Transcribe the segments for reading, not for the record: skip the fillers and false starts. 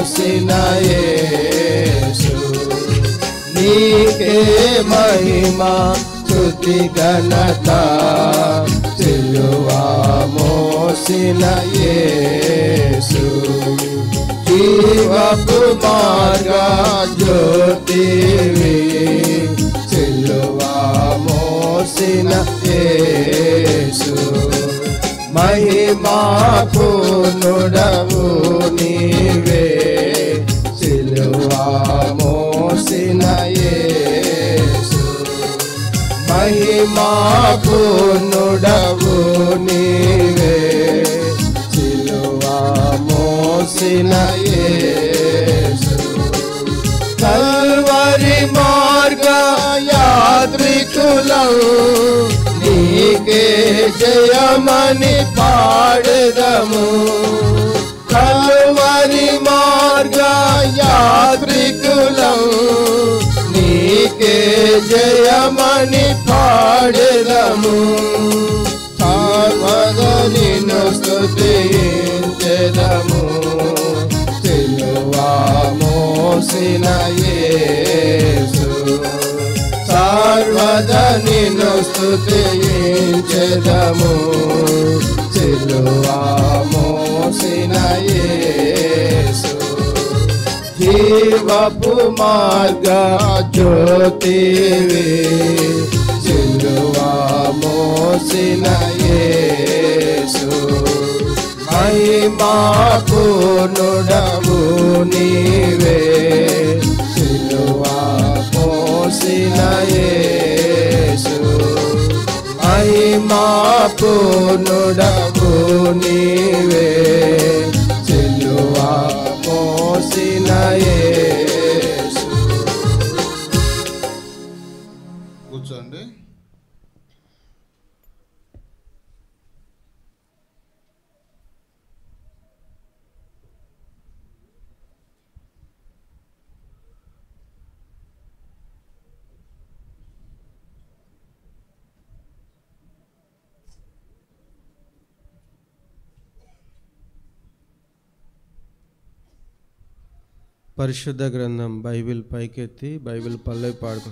మోసిన యేసు నీకే మహిమా స్తుతి ఘనత సిలువ మోసిన యేసు జీవపు మార్గ జ్యోతివి సిలువ మోసిన యేసు మహిమా పూర్ణుడవు నీవే సిలువ మోసిన యేసు మహిమా పూర్ణుడవు నీవే సిలువ మోసిన యేసు కల్వరి మార్గ యాత్రికులం నీకే జయమని పాడెదము కల్వరి మార్గ యాత్రికులం నీకే జయమని పాడెదము సర్వదా నిన్ను స్తుతించెదము సిలువ మోసిన యేసు సర్వదా నిన్ను స్తుతించెదము సిలువ మోసిన యేసు జీవపు మార్గ జ్యోతివి సిలువ మోసిన యేసు మహిమా పూర్ణుడవు నీవే సిలువ మోసిన యేసు మహిమా పూర్ణుడవు నీవే సిలువ మోసిన యేసు. కూర్చోండి. పరిశుద్ధ గ్రంథం బైబిల్ పైకెత్తి బైబిల్ పల్లవి పాడుకో.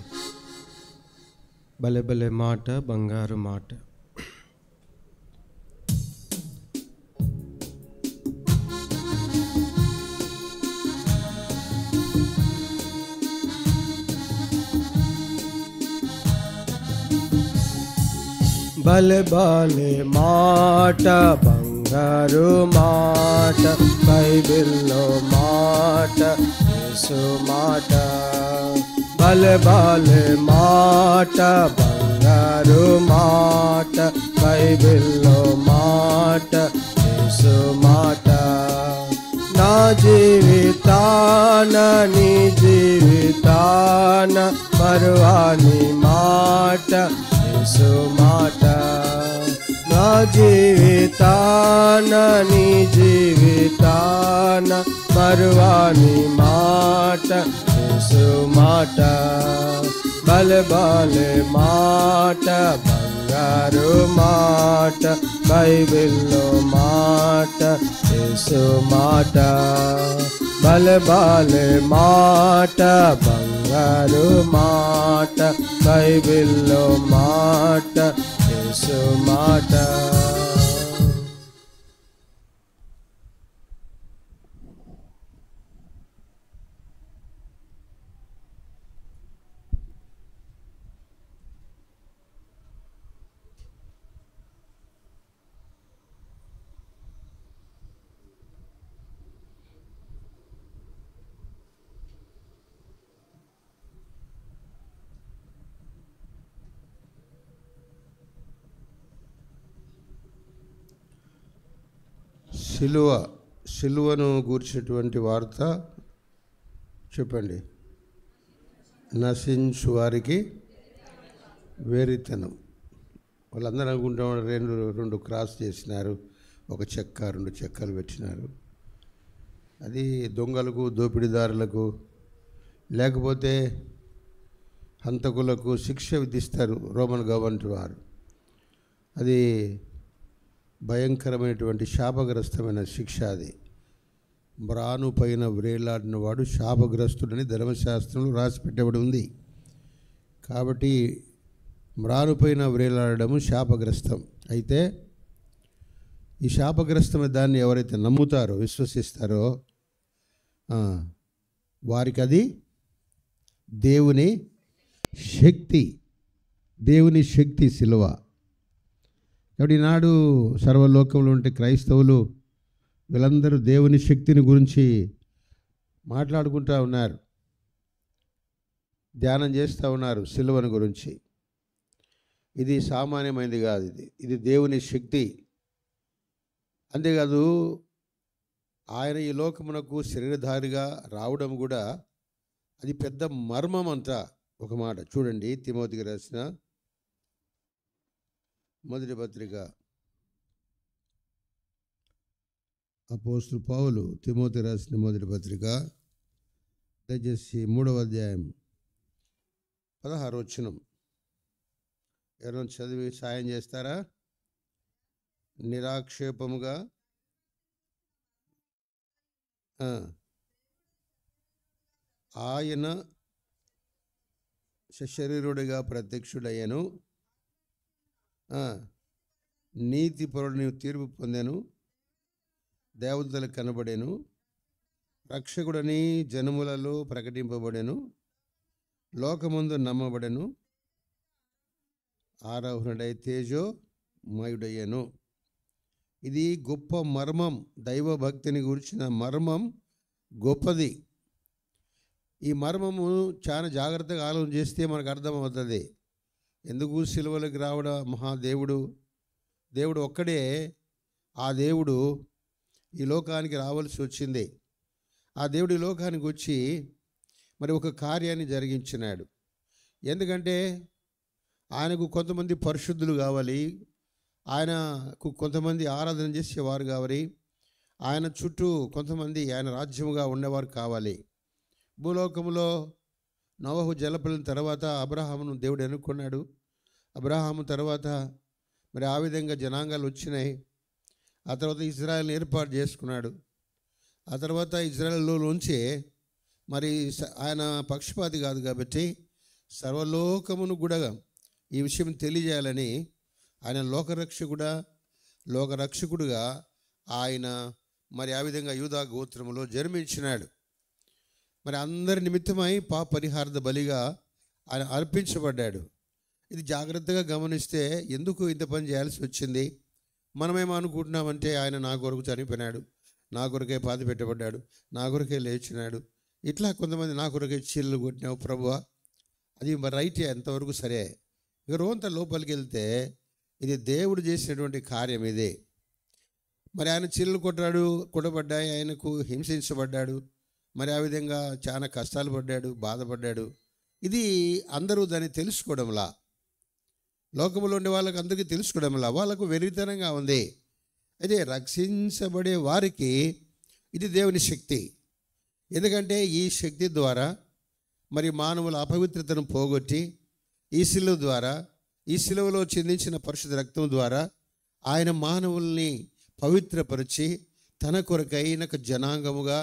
భలే భలే మాట బంగారు మాట. భలే భలే మాట బంగారు మాట బైబిల్లో మాట యేసు మాట. భలే భలే మాట బంగారు మాట బైబిల్లో మాట యేసు మాట. నా జీవితాన నీ జీవితాన మరువాని మాట యేసు మాట. నా జీవితాన నీ జీవితాన మరువాని మాట యేసు మాట. భలే భలే మాట బంగారు మాట బైబిల్లో మాట యేసు మాట. భలే భలే మాట బంగారు మాట బైబిల్లో మాట యేసు మాట. సిలువను గూర్చినటువంటి వార్త చెప్పండి. నశించు వారికి వేరితనం. వాళ్ళందరూ అనుకుంటా రెండు క్రాస్ చేసినారు, ఒక చెక్క రెండు చెక్కలు పెట్టినారు. అది దొంగలకు దోపిడీదారులకు లేకపోతే హంతకులకు శిక్ష విధిస్తారు రోమన్ గవర్నమెంట్ వారు. అది భయంకరమైనటువంటి శాపగ్రస్తమైన శిక్ష. అది మ్రాను పైన వ్రేలాడిన వాడు శాపగ్రస్తుడని ధర్మశాస్త్రంలో రాసి పెట్టబడి ఉంది. కాబట్టి మ్రాను పైన వ్రేలాడము శాపగ్రస్తం. అయితే ఈ శాపగ్రస్తమైన దాన్ని ఎవరైతే నమ్ముతారో, విశ్వసిస్తారో వారికి అది దేవుని శక్తి, దేవుని శక్తి సిలువ. కాబట్టి ఈనాడు సర్వలోకంలో ఉంటే క్రైస్తవులు వీళ్ళందరూ దేవుని శక్తిని గురించి మాట్లాడుకుంటూ ఉన్నారు, ధ్యానం చేస్తూ ఉన్నారు సిలువను గురించి. ఇది సామాన్యమైనది కాదు, ఇది దేవుని శక్తి. అంతేకాదు ఆయన ఈ లోకమునకు శరీరధారిగా రావడం కూడా అది పెద్ద మర్మం అంట. ఒక మాట చూడండి, తిమోతికి రాసిన మొదటి పత్రిక, అపోస్తలుడు పౌలు తిమోతికి రాసిన మొదటి పత్రిక, దయచేసి 3వ అధ్యాయం 16వ వచనం ఎవరైనా చదివి సాయం చేస్తారా? నిరాక్షేపముగా ఆయన సశరీరుడిగా ప్రత్యక్షుడయ్యను, నీతిపరుడిని తీర్పు పొందాను, దేవతలకు కనబడేను, రక్షకుడని జనములలో ప్రకటింపబడెను, లోకమందు నమ్మబడెను, ఆరోహణుడై తేజోమయుడయ్యను. ఇది గొప్ప మర్మం. దైవభక్తిని గురించిన మర్మం గొప్పది. ఈ మర్మము చాలా జాగ్రత్తగా ఆలోచన చేస్తే మనకు అర్థమవుతుంది. ఎందుకు సిలువలకు రావడం? మహాదేవుడు, దేవుడు ఒక్కడే. ఆ దేవుడు ఈ లోకానికి రావాల్సి వచ్చింది. ఆ దేవుడు ఈ లోకానికి వచ్చి మరి ఒక కార్యాన్ని జరిగించినాడు. ఎందుకంటే ఆయనకు కొంతమంది పరిశుద్ధులు కావాలి, ఆయనకు కొంతమంది ఆరాధన చేసేవారు కావాలి, ఆయన చుట్టూ కొంతమంది ఆయన రాజ్యముగా ఉండేవారు కావాలి. భూలోకంలో నోవహు జలపిల్లిన తర్వాత అబ్రహామును దేవుడు ఎన్నుకున్నాడు. అబ్రహాము తర్వాత మరి ఆ విధంగా జనాంగాలు వచ్చినాయి. ఆ తర్వాత ఇజ్రాయెల్ని ఏర్పాటు చేసుకున్నాడు. ఆ తర్వాత ఇజ్రాయెల్లోంచి మరి ఆయన పక్షపాతి కాదు కాబట్టి సర్వలోకమును కూడా ఈ విషయం తెలియజేయాలని ఆయన లోకరక్షకుడుగా ఆయన మరి ఆ విధంగా యూదా గోత్రములో జన్మించినాడు. మరి అందరి నిమిత్తమై పాప పరిహారార్థ బలిగా ఆయన అర్పించబడ్డాడు. ఇది జాగ్రత్తగా గమనిస్తే ఎందుకు ఇంత పని చేయాల్సి వచ్చింది? మనమేమో అనుకుంటున్నామంటే ఆయన నా కొరకు చనిపోయినాడు, నా కొరకే పాతి పెట్టబడ్డాడు, నా కొరకే లేచినాడు, ఇట్లా కొంతమంది నా కొరకే చీళ్ళు కొట్టినావు ప్రభువా, అది మరి రైటే, ఎంతవరకు సరే. ఇక రోంత లోపలికి వెళ్తే ఇది దేవుడు చేసినటువంటి కార్యం ఇదే. మరి ఆయన చీళ్ళు కొట్టబడ్డాయి, ఆయనకు హింసించబడ్డాడు, మరి ఆ విధంగా చాలా కష్టాలు పడ్డాడు, బాధపడ్డాడు. ఇది అందరూ దాన్ని తెలుసుకోవడంలా, లోకంలో ఉండే వాళ్ళకి అందరికీ తెలుసుకోవడంలా వాళ్ళకు వెరితనంగా ఉంది. అయితే రక్షించబడే వారికి ఇది దేవుని శక్తి. ఎందుకంటే ఈ శక్తి ద్వారా మరి మానవుల అపవిత్రతను పోగొట్టి ఈ శిలువ ద్వారా, ఈ శిలువలో చిందించిన పరిశుద్ధ రక్తం ద్వారా ఆయన మానవుల్ని పవిత్రపరిచి తన కొరకైన జనాంగముగా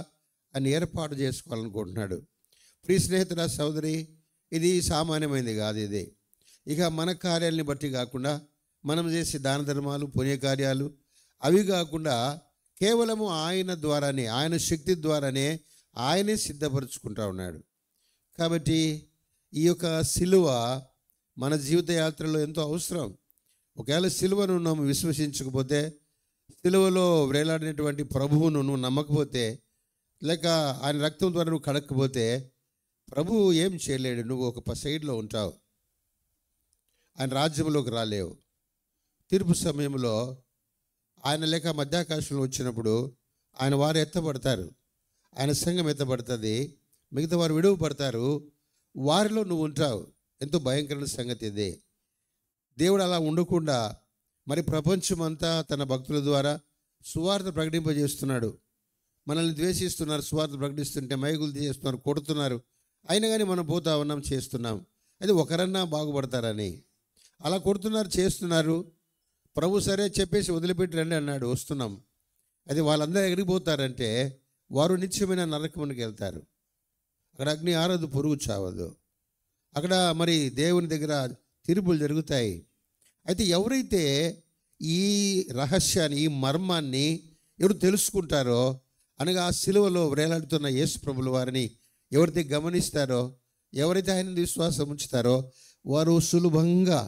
ఆయన ఏర్పాటు చేసుకోవాలనుకుంటున్నాడు. ప్రియ స్నేహితుడా, సోదరి, ఇది సామాన్యమైనది కాదు. ఇది ఇక మన కార్యాలని బట్టి కాకుండా, మనం చేసే దాన ధర్మాలు, పుణ్యకార్యాలు అవి కాకుండా కేవలము ఆయన ద్వారానే, ఆయన శక్తి ద్వారానే ఆయనే సిద్ధపరుచుకుంటా ఉన్నాడు. కాబట్టి ఈ యొక్క సిలువ మన జీవిత యాత్రలో ఎంతో అవసరం. ఒకవేళ సిలువను నువ్వు విశ్వసించకపోతే, సిలువలో వేలాడినటువంటి ప్రభువును నువ్వు నమ్మకపోతే, లేక ఆయన రక్తం ద్వారా నువ్వు కడక్కపోతే ప్రభువు ఏం చేయలేడు. నువ్వు ఒక సైడ్లో ఉంటావు, ఆయన రాజ్యంలోకి రాలేవు. తీర్పు సమయంలో ఆయన లేక మధ్యాకాశంలో వచ్చినప్పుడు ఆయన వారు ఎత్తబడతారు, ఆయన సంఘం ఎత్తబడుతుంది, మిగతా వారు విడువబడతారు, వారిలో నువ్వు ఉంటావు. ఎంతో భయంకరమైన సంగతి ఇదే. దేవుడు అలా ఉండకుండా మరి ప్రపంచమంతా తన భక్తుల ద్వారా సువార్త ప్రకటింపజేస్తున్నాడు. మనల్ని ద్వేషిస్తున్నారు, సువార్త ప్రకటిస్తుంటే మైకులు తీసేస్తున్నారు, కొడుతున్నారు. అయినా కానీ మనం పోతా ఉన్నాం, చేస్తున్నాం. అది ఒకరన్నా బాగుపడతారని అలా కొడుతున్నారు, చేస్తున్నారు. ప్రభు సరే చెప్పేసి వదిలిపెట్టి రండి అన్నాడు, వస్తున్నాం. అది వాళ్ళందరూ ఎగిరిపోతారంటే వారు నిత్యమైన నరకమునికి వెళ్తారు. అక్కడ అగ్ని ఆరదు, పురుగు చావదు. అక్కడ మరి దేవుని దగ్గర తీర్పులు జరుగుతాయి. అయితే ఎవరైతే ఈ రహస్యాన్ని, ఈ మర్మాన్ని ఎవరు తెలుసుకుంటారో, అనగా ఆ సిలువలో వేలాడుతున్న యేసు ప్రభుల వారిని ఎవరైతే గమనిస్తారో, ఎవరైతే ఆయన విశ్వాసం ఉంచుతారో, వారు సులభంగా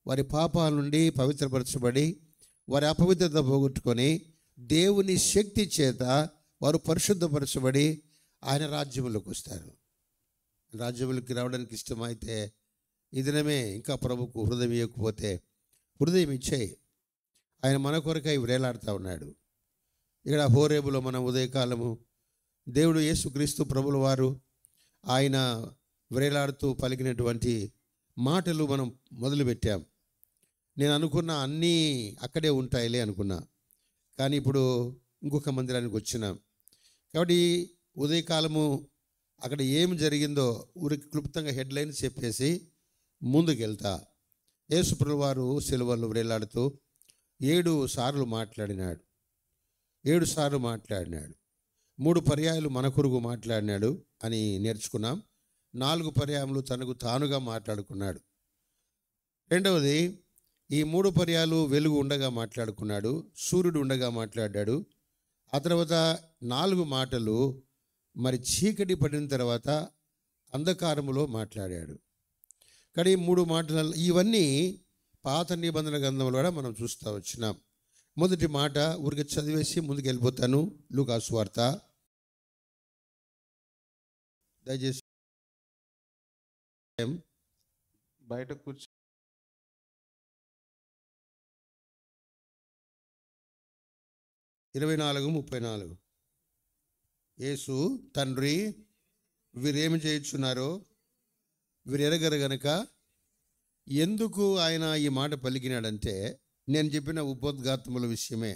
వారి పాపాల నుండి పవిత్రపరచబడి వారి అపవిత్రత పోగొట్టుకొని దేవుని శక్తి చేత వారు పరిశుద్ధపరచబడి ఆయన రాజ్యములోకి వస్తారు. రాజ్యములకి రావడానికి ఇష్టమైతే ఈ దినమే ఇంకా ప్రభుకు హృదయం ఇవ్వకపోతే హృదయం ఇచ్చేయి. ఆయన మన కొరకై వేలాడుతూ ఉన్నాడు. ఇక్కడ హోరేబులో మన ఉదయకాలము దేవుడు యేసుక్రీస్తు ప్రభుల వారు ఆయన వేలాడుతూ పలికినటువంటి మాటలు మనం మొదలుపెట్టాం. నేను అనుకున్న అన్నీ అక్కడే ఉంటాయిలే అనుకున్నా, కానీ ఇప్పుడు ఇంకొక మందిరానికి వచ్చినాం. కాబట్టి ఉదయకాలము అక్కడ ఏం జరిగిందో ఊరికి క్లుప్తంగా హెడ్లైన్స్ చెప్పేసి ముందుకెళ్తా. యేసు ప్రభుల వారు సిలువలో వేలాడుతూ 7 సార్లు మాట్లాడినాడు. 7 సార్లు మాట్లాడినాడు. 3 పర్యాయాలు మన కొరకు మాట్లాడినాడు అని నేర్చుకున్నాం. 4 పర్యాయములు తనకు తానుగా మాట్లాడుకున్నాడు. రెండవది, ఈ 3 పర్యాలు వెలుగు ఉండగా మాట్లాడుకున్నాడు, సూర్యుడు ఉండగా మాట్లాడాడు. ఆ తర్వాత 4 మాటలు మరి చీకటి పడిన తర్వాత అంధకారములో మాట్లాడాడు. కానీ 3 మాటలు ఇవన్నీ పాత నిబంధన గ్రంథంలో కూడా మనం చూస్తూ వచ్చినాం. మొదటి మాట ఊరికి చదివేసి ముందుకు వెళ్ళిపోతాను. లూకా సువార్త, దయచేసి బయట కూర్చో. 24:34. యేసు, తండ్రి, వీరేమి చేయుచున్నారో వీరు ఎరగరు గనక. ఎందుకు ఆయన ఈ మాట పలికినాడంటే, నేను చెప్పిన ఉపోద్ఘాతముల విషయమే.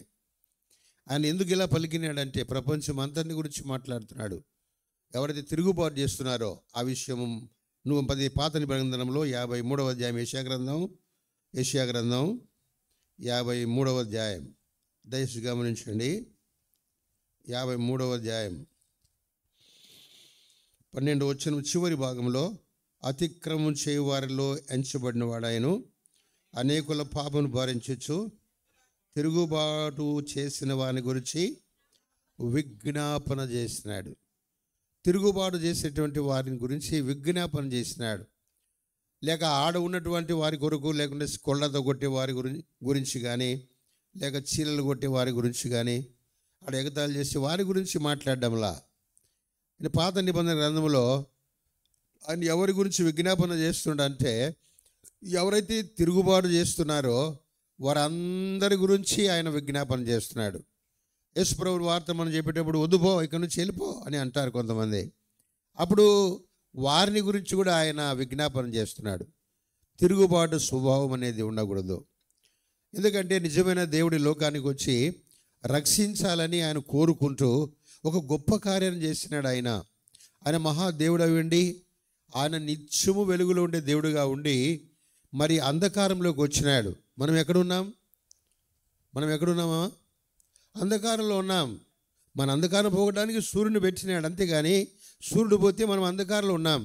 ఆయన ఎందుకు ఇలా పలికినాడంటే ప్రపంచం అంతటి గురించి మాట్లాడుతున్నాడు. ఎవరైతే తిరుగుబాటు చేస్తున్నారో ఆ విషయం నువ్వు పాత నిబంధనలో 53వ అధ్యాయం యెషయా గ్రంథం 53వ అధ్యాయం దయచేసి గమనించండి. 53వ అధ్యాయం 12వ వచనం చివరి భాగంలో, అతిక్రమం చేయు వారిలో ఎంచబడిన వాడాయను, అనేకుల పాపను భరించచ్చు, తిరుగుబాటు చేసిన వాని గురించి విజ్ఞాపన చేసినాడు. తిరుగుబాటు చేసేటువంటి వారిని గురించి విజ్ఞాపన చేసినాడు. లేక ఆడ ఉన్నటువంటి వారి కొరకు, లేకుంటే కొళ్ళతో కొట్టే వారి గురించి కానీ, లేక చీలలు కొట్టే వారి గురించి కానీ, ఆడ ఎగతాళి చేసే వారి గురించి మాట్లాడడంలా. పాత నిబంధన గ్రంథంలో ఆయన ఎవరి గురించి విజ్ఞాపన చేస్తుండంటే, ఎవరైతే తిరుగుబాటు చేస్తున్నారో వారందరి గురించి ఆయన విజ్ఞాపన చేస్తున్నాడు. యేసు ప్రభువు వార్త మనం చెప్పేటప్పుడు వద్దుపో, ఇక్కడ నుంచి వెళ్ళిపో అని అంటారు కొంతమంది. అప్పుడు వారిని గురించి కూడా ఆయన విజ్ఞాపన చేస్తున్నాడు. తిరుగుబాటు స్వభావం అనేది ఉండకూడదు. ఎందుకంటే నిజమైన దేవుడి లోకానికి వచ్చి రక్షించాలని ఆయన కోరుకుంటూ ఒక గొప్ప కార్యం చేసినాడు. ఆయన మహాదేవుడు అవ్వండి, ఆయన నిత్యము వెలుగులో ఉండే దేవుడుగా ఉండి మరి అంధకారంలోకి వచ్చినాడు. మనం ఎక్కడున్నామా? అంధకారంలో ఉన్నాం. మన అంధకారం పోగడానికి సూర్యుని పెట్టినాడు, అంతేగాని సూర్యుడు పోతే మనం అంధకారంలో ఉన్నాం.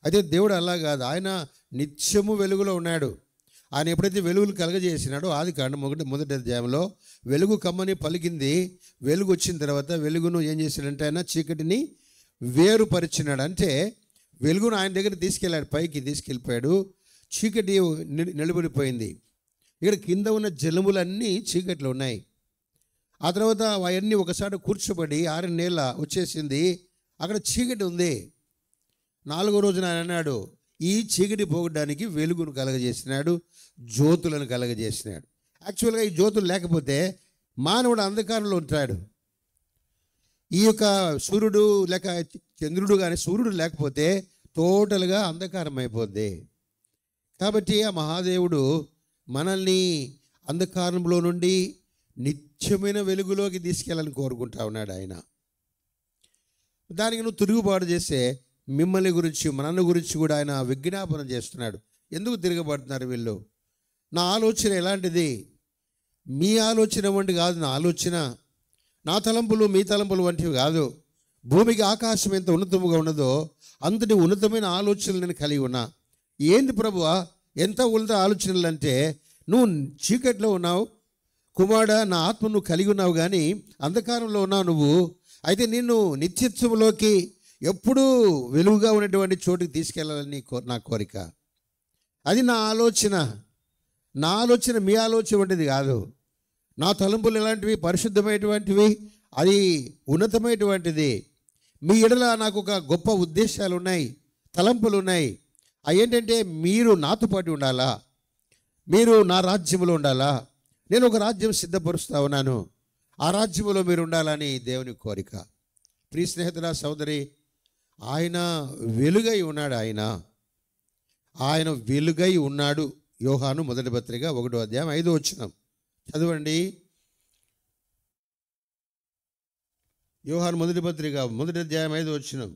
అయితే దేవుడు అలా కాదు, ఆయన నిత్యము వెలుగులో ఉన్నాడు. ఆయన ఎప్పుడైతే వెలుగులు కలగజేసినాడో, ఆదికాండం మొదటి అధ్యాయంలో వెలుగు కమ్మని పలికింది. వెలుగు వచ్చిన తర్వాత వెలుగును ఏం చేశాడంటే ఆయన చీకటిని వేరుపరిచినాడు. అంటే వెలుగును ఆయన దగ్గర తీసుకెళ్ళాడు, పైకి తీసుకెళ్ళిపోయాడు. చీకటి నిలబడిపోయింది. ఇక్కడ కింద ఉన్న జలములన్నీ చీకట్లో ఉన్నాయి. ఆ తర్వాత అవన్నీ ఒకసారి కూర్చోబడి 6 నెలల వచ్చేసింది. అక్కడ చీకటి ఉంది. 4వ రోజున ఆయన అన్నాడు, ఈ చీకటి పోగొట్టడానికి వెలుగును కలగజేసినాడు, జ్యోతులను కలగజేసినాడు. యాక్చువల్గా ఈ జ్యోతులు లేకపోతే మానవుడు అంధకారంలో ఉంటాడు. ఈ యొక్క సూర్యుడు లేక చంద్రుడు కానీ సూర్యుడు లేకపోతే టోటల్గా అంధకారం అయిపోద్ది. కాబట్టి ఆ మహాదేవుడు మనల్ని అంధకారంలో నుండి నిత్యమైన వెలుగులోకి తీసుకెళ్ళాలని కోరుకుంటా ఉన్నాడు ఆయన. దానికి నువ్వు తిరుగుబాటు చేస్తే మిమ్మల్ని గురించి, మన గురించి కూడా ఆయన విజ్ఞాపన చేస్తున్నాడు. ఎందుకు తిరగబడుతున్నారు వీళ్ళు? నా ఆలోచన ఎలాంటిది? మీ ఆలోచన వంటి కాదు నా ఆలోచన. నా తలంపులు మీ తలంపులు వంటివి కాదు. భూమికి ఆకాశం ఎంత ఉన్నతముగా ఉన్నదో అంతటి ఉన్నతమైన ఆలోచనలు నేను కలిగి ఉన్నా. ఏంది ప్రభువా ఎంత ఉన్నత ఆలోచనలు అంటే, నువ్వు చీకట్లో ఉన్నావు కుమారుడా, నా ఆత్మ నువ్వు కలిగి ఉన్నావు, కానీ అంధకారంలో ఉన్నావు నువ్వు. అయితే నిన్ను నిత్యత్వంలోకి ఎప్పుడూ వెలుగుగా ఉన్నటువంటి చోటుకి తీసుకెళ్ళాలని నా కోరిక. అది నా ఆలోచన. నా ఆలోచన మీ ఆలోచన వంటిది కాదు. నా తలంపులు ఎలాంటివి? పరిశుద్ధమైనటువంటివి, అది ఉన్నతమైనటువంటిది. మీ ఎడల నాకు ఒక గొప్ప ఉద్దేశాలు ఉన్నాయి, తలంపులు ఉన్నాయి. అవి ఏంటంటే, మీరు నాతో పాటు ఉండాలా, మీరు నా రాజ్యంలో ఉండాలా. నేను ఒక రాజ్యం సిద్ధపరుస్తూ ఉన్నాను, ఆ రాజ్యంలో మీరు ఉండాలని దేవుని కోరిక. ప్రియ స్నేహితుడా, సోదరి, ఆయన వెలుగై ఉన్నాడు. ఆయన వెలుగై ఉన్నాడు. యోహాను మొదటి పత్రిక 1వ అధ్యాయం 5వ వచనం చదవండి. యోహాను మొదటి పత్రిక 1వ అధ్యాయం 5వ వచనం.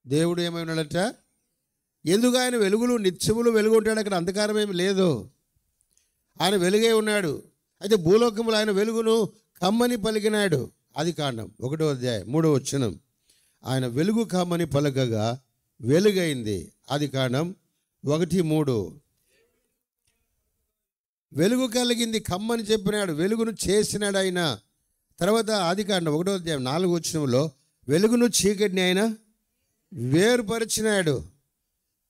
దేవుడు ఏమై ఉన్నాడట? ఎందుకు? ఆయన వెలుగులు నిత్యములు వెలుగు ఉంటాడు. అక్కడ అంధకారం ఏమి లేదు. ఆయన వెలుగై ఉన్నాడు. అయితే భూలోకములు ఆయన వెలుగును కమ్మని పలికినాడు. ఆదికాండం 1వ అధ్యాయం 3వ వచనం. ఆయన వెలుగు కమ్మని పలకగా వెలుగైంది. ఆదికాండం 1:3. వెలుగు కలిగింది, కమ్మని చెప్పినాడు, వెలుగును చేసినాడు ఆయన. తర్వాత ఆదికాండం 1వ అధ్యాయం 4వ వచనంలో వెలుగును చీకటిని ఆయన వేరుపరిచినాడు.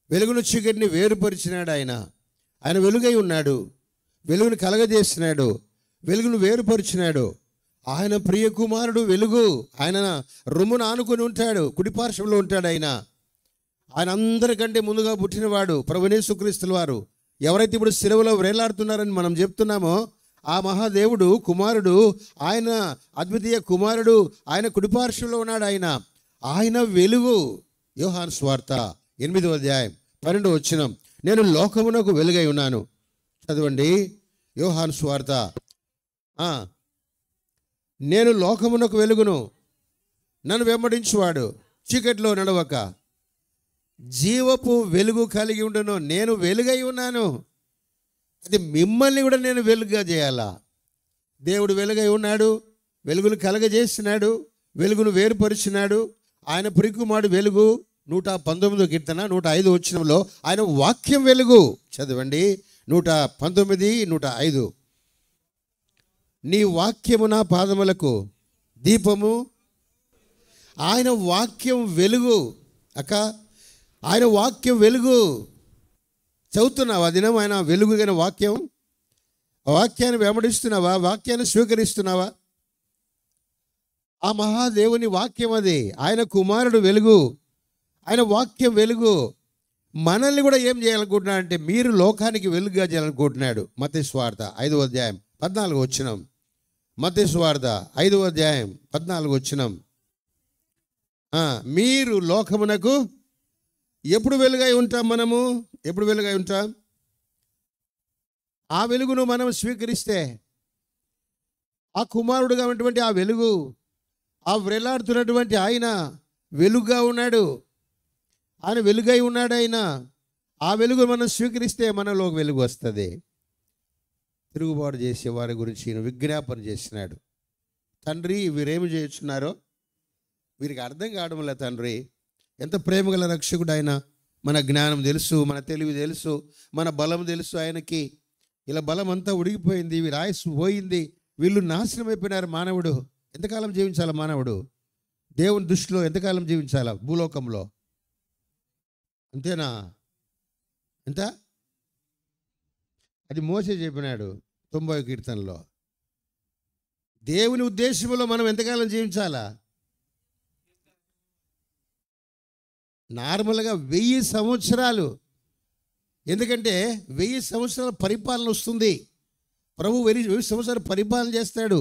వెలుగును చీకటిని వేరుపరిచినాడు ఆయన. ఆయన వెలుగై ఉన్నాడు, వెలుగును కలగజేసినాడు, వెలుగును వేరుపరిచినాడు. ఆయన ప్రియ కుమారుడు వెలుగు. ఆయన రొమ్మున ఆనుకొని ఉంటాడు, కుడిపార్శ్వంలో ఉంటాడు. ఆయన అందరికంటే ముందుగా పుట్టినవాడు ప్రభువైన యేసుక్రీస్తుల వారు. ఎవరైతే ఇప్పుడు శిలువలో వేలాడుతున్నారని మనం చెప్తున్నామో ఆ మహాదేవుడు కుమారుడు, ఆయన అద్వితీయ కుమారుడు, ఆయన కుడిపార్శ్వంలో ఉన్నాడు. ఆయన వెలుగు. యోహాను సువార్త 8వ అధ్యాయం 12వ వచనం. నేను లోకమునకు వెలుగై ఉన్నాను. చదవండి యోహాను సువార్త. నేను లోకమునకు వెలుగును, నన్ను వెంబడించువాడు చీకటిలో నడవక జీవపు వెలుగు కలిగి ఉండను. నేను వెలుగై ఉన్నాను. అది మిమ్మల్ని కూడా నేను వెలుగుగా చేయాలా. దేవుడు వెలుగై ఉన్నాడు, వెలుగును కలగజేసినాడు, వెలుగును వేరుపరిచినాడు. ఆయన ప్రియకుమారుడు వెలుగు. 119వ కీర్తన 105వ వచనంలో ఆయన వాక్యం వెలుగు. చదవండి 119, 105. నీ వాక్యము నా పాదములకు దీపము. ఆయన వాక్యం వెలుగు. ఆయన వాక్యం వెలుగు. చదువుతున్నావా దినం ఆయన వెలుగుగైన వాక్యం? వాక్యాన్ని వెంబడిస్తున్నావా? వాక్యాన్ని స్వీకరిస్తున్నావా? ఆ మహాదేవుని వాక్యం అది. ఆయన కుమారుడు వెలుగు, ఆయన వాక్యం వెలుగు. మనల్ని కూడా ఏం చేయాలనుకుంటున్నాడు అంటే, మీరు లోకానికి వెలుగుగా చేయాలనుకుంటున్నాడు. మత్తయి సువార్త 5వ అధ్యాయం 14వ వచనం. మత్తయి సువార్త 5వ అధ్యాయం 14వ వచనం. మీరు లోకమునకు ఎప్పుడు వెలుగై ఉంటాం? మనము ఎప్పుడు వెలుగై ఉంటాం? ఆ వెలుగును మనం స్వీకరిస్తే, ఆ కుమారుడుగా ఉన్నటువంటి ఆ వెలుగు, ఆ వ్రేలాడుతున్నటువంటి ఆయన వెలుగుగా ఉన్నాడు. ఆయన వెలుగై ఉన్నాడు. ఆ వెలుగు మనం స్వీకరిస్తే మనలోకి వెలుగు వస్తుంది. తిరుగుబాటు చేసే వారి గురించి ఈయన విజ్ఞాపన చేసినాడు. తండ్రి, వీరేమి చేస్తున్నారో వీరికి అర్థం కావడం లేదు. తండ్రి, ఎంత ప్రేమగల రక్షకుడు ఆయన. మన జ్ఞానం తెలుసు, మన తెలివి తెలుసు, మన బలం తెలుసు ఆయనకి. ఇలా బలం అంతా ఉడిగిపోయింది, వీరి ఆయుస్సు పోయింది, వీళ్ళు నాశనం అయిపోయినారు. మానవుడు ఎంతకాలం జీవించాలా? మానవుడు దేవుని దృష్టిలో ఎంతకాలం జీవించాలా? భూలోకంలో అంతేనా? ఎంత? అది మోసే చెప్పినాడు 90వ కీర్తనలో. దేవుని ఉద్దేశంలో మనం ఎంతకాలం జీవించాలా? నార్మల్గా 1000 సంవత్సరాలు. ఎందుకంటే 1000 సంవత్సరాల పరిపాలన వస్తుంది. ప్రభు 1000 సంవత్సరాలు పరిపాలన చేస్తాడు.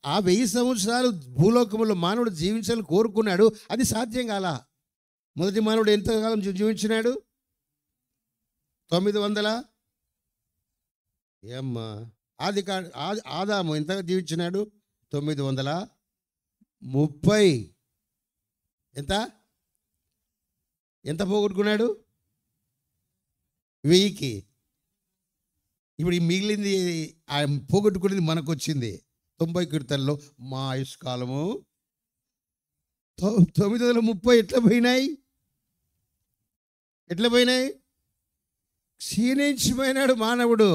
ఆ 1000 సంవత్సరాలు భూలోకంలో మానవుడు జీవించాలని కోరుకున్నాడు. అది సాధ్యం కాల. మొదటి మానవుడు ఎంతకాలం జీవించినాడు? 900. ఏమ్మా, ఆదాము ఎంత జీవించినాడు? 930. ఎంత పోగొట్టుకున్నాడు? 1000కి ఇప్పుడు ఈ మిగిలింది ఆయన పోగొట్టుకునేది మనకు వచ్చింది. 90 కీర్తనలో మా ఆయుష్కాలము 930 ఎట్లా పోయినాయి? ఎట్లా పోయినాయి? క్షీణించిపోయినాడు మానవుడు.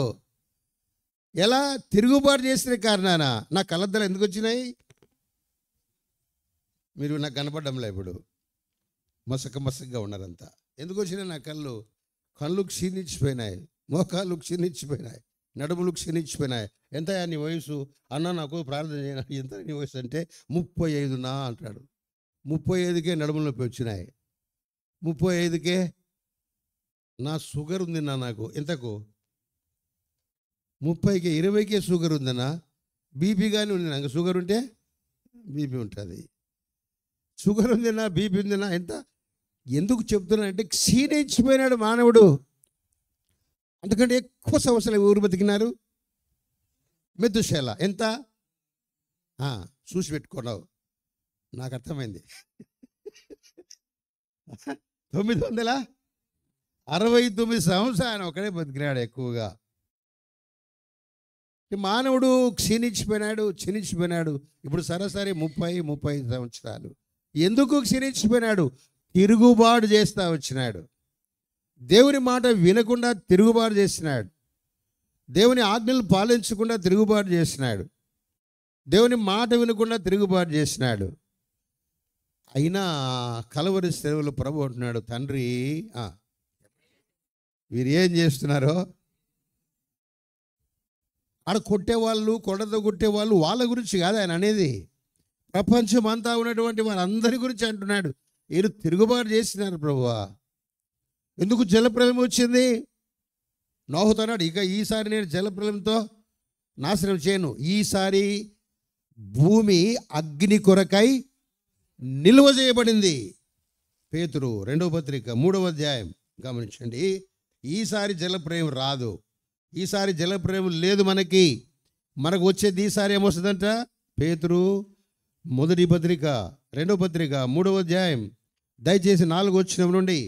ఎలా? తిరుగుబాటు చేసిన కారణాన. నా కళ్ళద్దాలు ఎందుకు వచ్చినాయి? మీరు నాకు కనపడ్డంలే. ఇప్పుడు మసకగా ఉన్నారంతా. ఎందుకు వచ్చినాయి నా కళ్ళు క్షీణించిపోయినాయి, మోకాళ్ళు క్షీణించిపోయినాయి, నడుములు క్షీణించిపోయినాయి. ఎంత నీ వయసు? అన్న నాకు ప్రార్థన చేయను. ఎంత నీ వయసు అంటే 35 నా అంటాడు. 35కే నడుముల నొప్పి వచ్చినాయి. 35కే నా షుగర్ ఉందిన్నా. నాకు ఎంతకు? 30కే 20కే షుగర్ ఉందన్నా. బీపీ కానీ ఉంది. నాకు షుగర్ ఉంటే బీపీ ఉంటుంది. షుగర్ ఉందన్నా, బీపీ ఉందన్నా. ఎంత? ఎందుకు చెప్తున్నా అంటే క్షీణించిపోయినాడు మానవుడు. అందుకంటే ఎక్కువ సంవత్సరాలు ఎవరు బతికినారు? మెతుషేల. ఎంత? చూసి పెట్టుకున్నావు. నాకు అర్థమైంది. 969 సంవత్సరాలు ఆయన ఒకడే బతికినాడు ఎక్కువగా. మానవుడు క్షీణించిపోయినాడు. ఇప్పుడు సరాసరి 30-35 సంవత్సరాలు. ఎందుకు క్షీణించిపోయినాడు? తిరుగుబాటు చేస్తూ వచ్చినాడు. దేవుని మాట వినకుండా తిరుగుబాటు చేసినాడు. దేవుని ఆజ్ఞలు పాలించకుండా తిరుగుబాటు చేసినాడు. దేవుని మాట వినకుండా తిరుగుబాటు చేసినాడు. అయినా కలవరి సెలవులు ప్రభు అంటున్నాడు, తండ్రి వీరు ఏం చేస్తున్నారో. ఆడ కొట్టేవాళ్ళు, కొడతో కొట్టేవాళ్ళు వాళ్ళ గురించి కాదు ఆయన అనేది. ప్రపంచం అంతా ఉన్నటువంటి వాళ్ళందరి గురించి అంటున్నాడు. వీరు తిరుగుబాటు చేసినారు ప్రభువా. ఎందుకు జలప్రలయం వచ్చింది? నోహుతున్నాడు, ఇక ఈసారి నేను జలప్రలయంతో నాశనం చేయను. ఈసారి భూమి అగ్ని కొరకై నిల్వ చేయబడింది. పేతురు 2వ పత్రిక 3వ అధ్యాయం గమనించండి. ఈసారి జలప్రలయం రాదు. ఈసారి జలప్రలయం లేదు. మనకు వచ్చేది ఈసారి ఏమొస్తుందంట? పేతురు 1వ పత్రిక 2వ పత్రిక 3వ అధ్యాయం దయచేసి 4వ వచనం నుండి.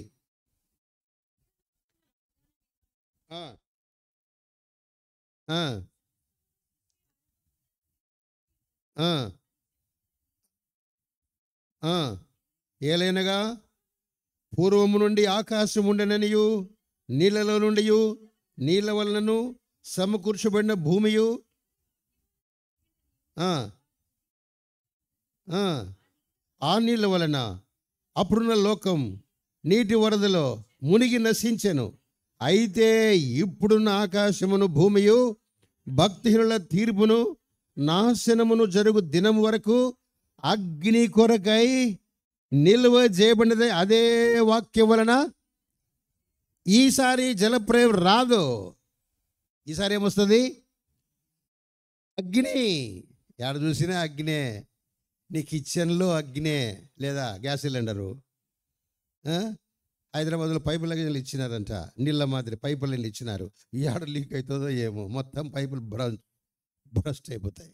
ఏలైనగా పూర్వము నుండి ఆకాశం ఉండననియు, నీళ్ళలో నుండి నీళ్ళ వలనను సమకూర్చబడిన భూమియు ఆ నీళ్ళ వలన అప్పుడున్న లోకం నీటి వరదలో మునిగి నశించెను. అయితే ఇప్పుడున్న ఆకాశమును భూమియు భక్తిహీనుల తీర్పును నాశనమును జరుగు దినం వరకు అగ్ని కొరకై నిల్వ చేయబడినది. అదే వాక్యం వలన ఈసారి జలప్రలయం రాదు. ఈసారి ఏమొస్తుంది? అగ్ని. ఎక్కడ చూసినా అగ్నే. నీ కిచెన్లో అగ్నే, లేదా గ్యాస్ సిలిండరు. హైదరాబాద్లో పైపు లైన్లు ఇచ్చినారంట, నీళ్ళ మాదిరి పైపు లైన్లు ఇచ్చినారు. ఏడ లీక్ అవుతుందో ఏమో, మొత్తం పైపులు బ్రస్ట్ అయిపోతాయి.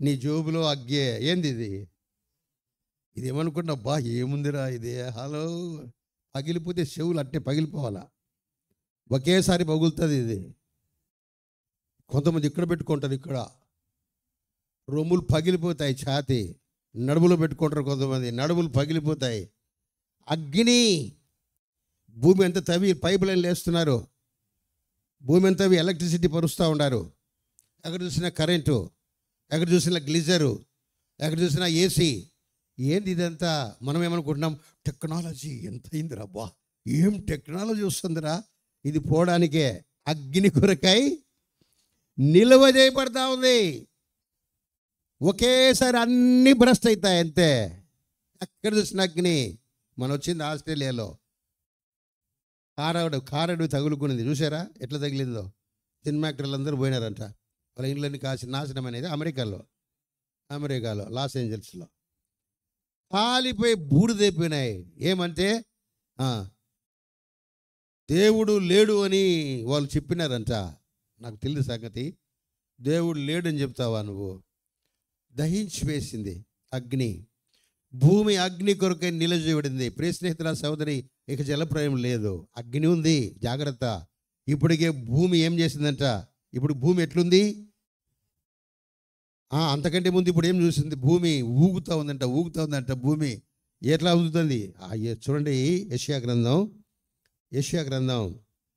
నీ జోబులో అగ్గే. ఏంది ఇది? ఇది ఏమనుకున్నా, బా ఏముందిరా ఇదే. హలో, పగిలిపోతే చెవులు అట్టే పగిలిపోవాలా, ఒకేసారి పగులుతుంది ఇది. కొంతమంది ఇక్కడ పెట్టుకుంటారు, ఇక్కడ రొమ్ములు పగిలిపోతాయి. ఛాతి నడుములో పెట్టుకుంటారు కొంతమంది, నడుములు పగిలిపోతాయి. అగ్ని. భూమి ఎంత తవ్వి పైపు లైన్లు వేస్తున్నారు, భూమి ఎంత తవ్వి ఎలక్ట్రిసిటీ పరుస్తూ ఉన్నారు. ఎక్కడ చూసినా కరెంటు, ఎక్కడ చూసినా గ్లీజరు, ఎక్కడ చూసినా ఏసీ. ఏంది ఇదంతా? మనం ఏమనుకుంటున్నాం, టెక్నాలజీ ఎంత అయిందిరా, బా ఏం టెక్నాలజీ వస్తుందిరా. ఇది పోవడానికే. అగ్ని కొరకై నిల్వ చేయబడతా ఉంది. ఒకేసారి అన్నీ భ్రష్ట్ అవుతాయి అంతే. ఎక్కడ చూసిన అగ్ని. మనం వచ్చింది ఆస్ట్రేలియాలో, కారడు తగులుకునేది చూసారా ఎట్లా తగిలిందో. సినిమా యాక్టర్లు అందరూ పోయినారంట, వాళ్ళ ఇండ్లన్నీ కాసి నాశనం అనేది. అమెరికాలో లాస్ ఏంజల్స్లో కాలిపోయి బూడిదైపోయినాయి. ఏమంటే దేవుడు లేడు అని వాళ్ళు చెప్పినారంట. నాకు తెలియదు సంగతి. దేవుడు లేడని చెప్తావా నువ్వు? దహించి వేసింది అగ్ని. భూమి అగ్ని కొరకై నిలజేయబడింది. ప్రియ స్నేహితుల సోదరి, ఇక జలప్రలయం లేదు, అగ్ని ఉంది. జాగ్రత్త. ఇప్పటికే భూమి ఏం చేసిందంట? ఇప్పుడు భూమి ఎట్లుంది? అంతకంటే ముందు ఇప్పుడు ఏం చూసింది? భూమి ఊగుతూ ఉందంట భూమి. ఎట్లా ఊగుతుంది? చూడండి, యెషయా గ్రంథం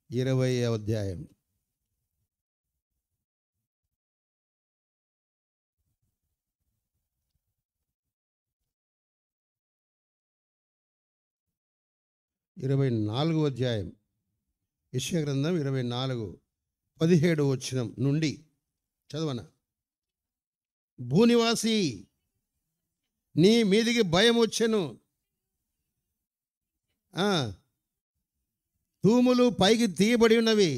20వ అధ్యాయం. యెషయా గ్రంథం 24:17 వచనం నుండి చదవన. భూనివాసి, నీ మీదికి భయం వచ్చెను, తూములు పైకి తీయబడి ఉన్నవి,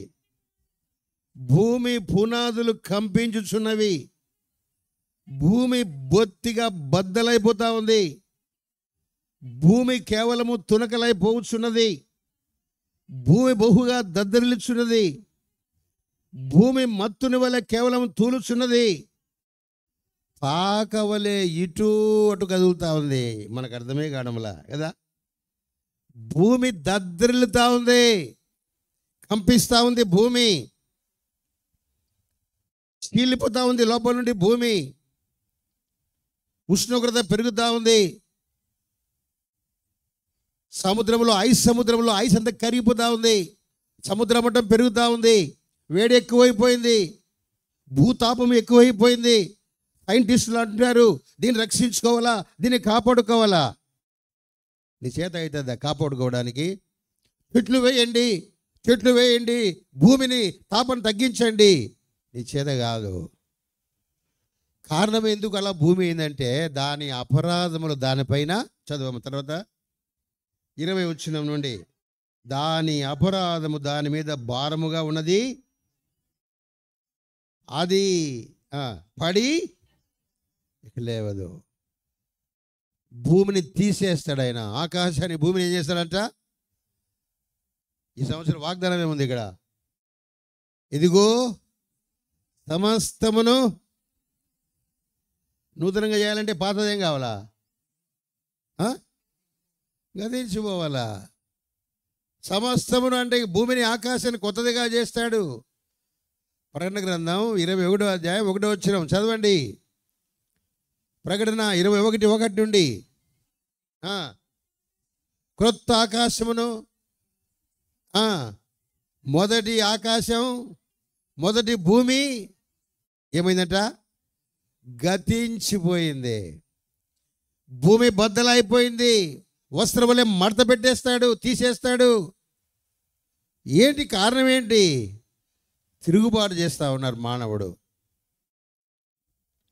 భూమి పునాదులు కంపించుచున్నవి, భూమి బొత్తిగా బద్దలైపోతా ఉంది, భూమి కేవలము తునకలైపోవచ్చున్నది, భూమి బహుగా దద్దరిల్లుచున్నది, భూమి మత్తుని వలె కేవలం తూలుచున్నది, పాకవలే ఇటు అటు కదులుతా ఉంది. మనకు అర్థమే కావడంలా కదా. భూమి దద్దరిల్లుతా ఉంది, కంపిస్తూ ఉంది, భూమి చీలిపోతా ఉంది లోపల నుండి, భూమి ఉష్ణోగ్రత పెరుగుతూ ఉంది, సముద్రంలో ఐస్ అంతా కరిగిపోతూ ఉంది, సముద్ర మట్టం పెరుగుతూ ఉంది, వేడి ఎక్కువైపోయింది, భూతాపం ఎక్కువైపోయింది. సైంటిస్టులు అంటున్నారు, దీన్ని రక్షించుకోవాలా, దీన్ని కాపాడుకోవాలా. నీ చేత అవుతుందా కాపాడుకోవడానికి? చెట్లు వేయండి, భూమిని తాపం తగ్గించండి. నీ చేత కాదు. కారణం ఎందుకు అలా భూమి ఏంటంటే దాని అపరాధములు దానిపైన. చదువు తర్వాత 20 వచనం నుండి. దాని అపరాధము దాని మీద భారముగా ఉన్నది, అది పడి లేవదు. భూమిని తీసేస్తాడు ఆయన. ఆకాశాన్ని భూమిని ఏం చేస్తాడంట? ఈ సంవత్సరం వాగ్దానం ఏముంది ఇక్కడ? ఇదిగో సమస్తమును నూతనంగా చేయాలంటే పాతదేం కావాలా? గతించిపోవాలా? సమస్తమును అంటే భూమిని ఆకాశాన్ని కొత్తదిగా చేస్తాడు. ప్రకటన గ్రంథం 21వ అధ్యాయం 1వ వచనం చదవండి. ప్రకటన 21:1 నుండి. క్రొత్త ఆకాశమును, మొదటి ఆకాశం, మొదటి భూమి ఏమైందంట? గతించిపోయింది. భూమి బద్దలైపోయింది. వస్త్రములే మడత పెట్టేస్తాడు, తీసేస్తాడు. ఏంటి కారణం? ఏంటి? తిరుగుబాటు చేస్తూ ఉన్నారు మానవుడు.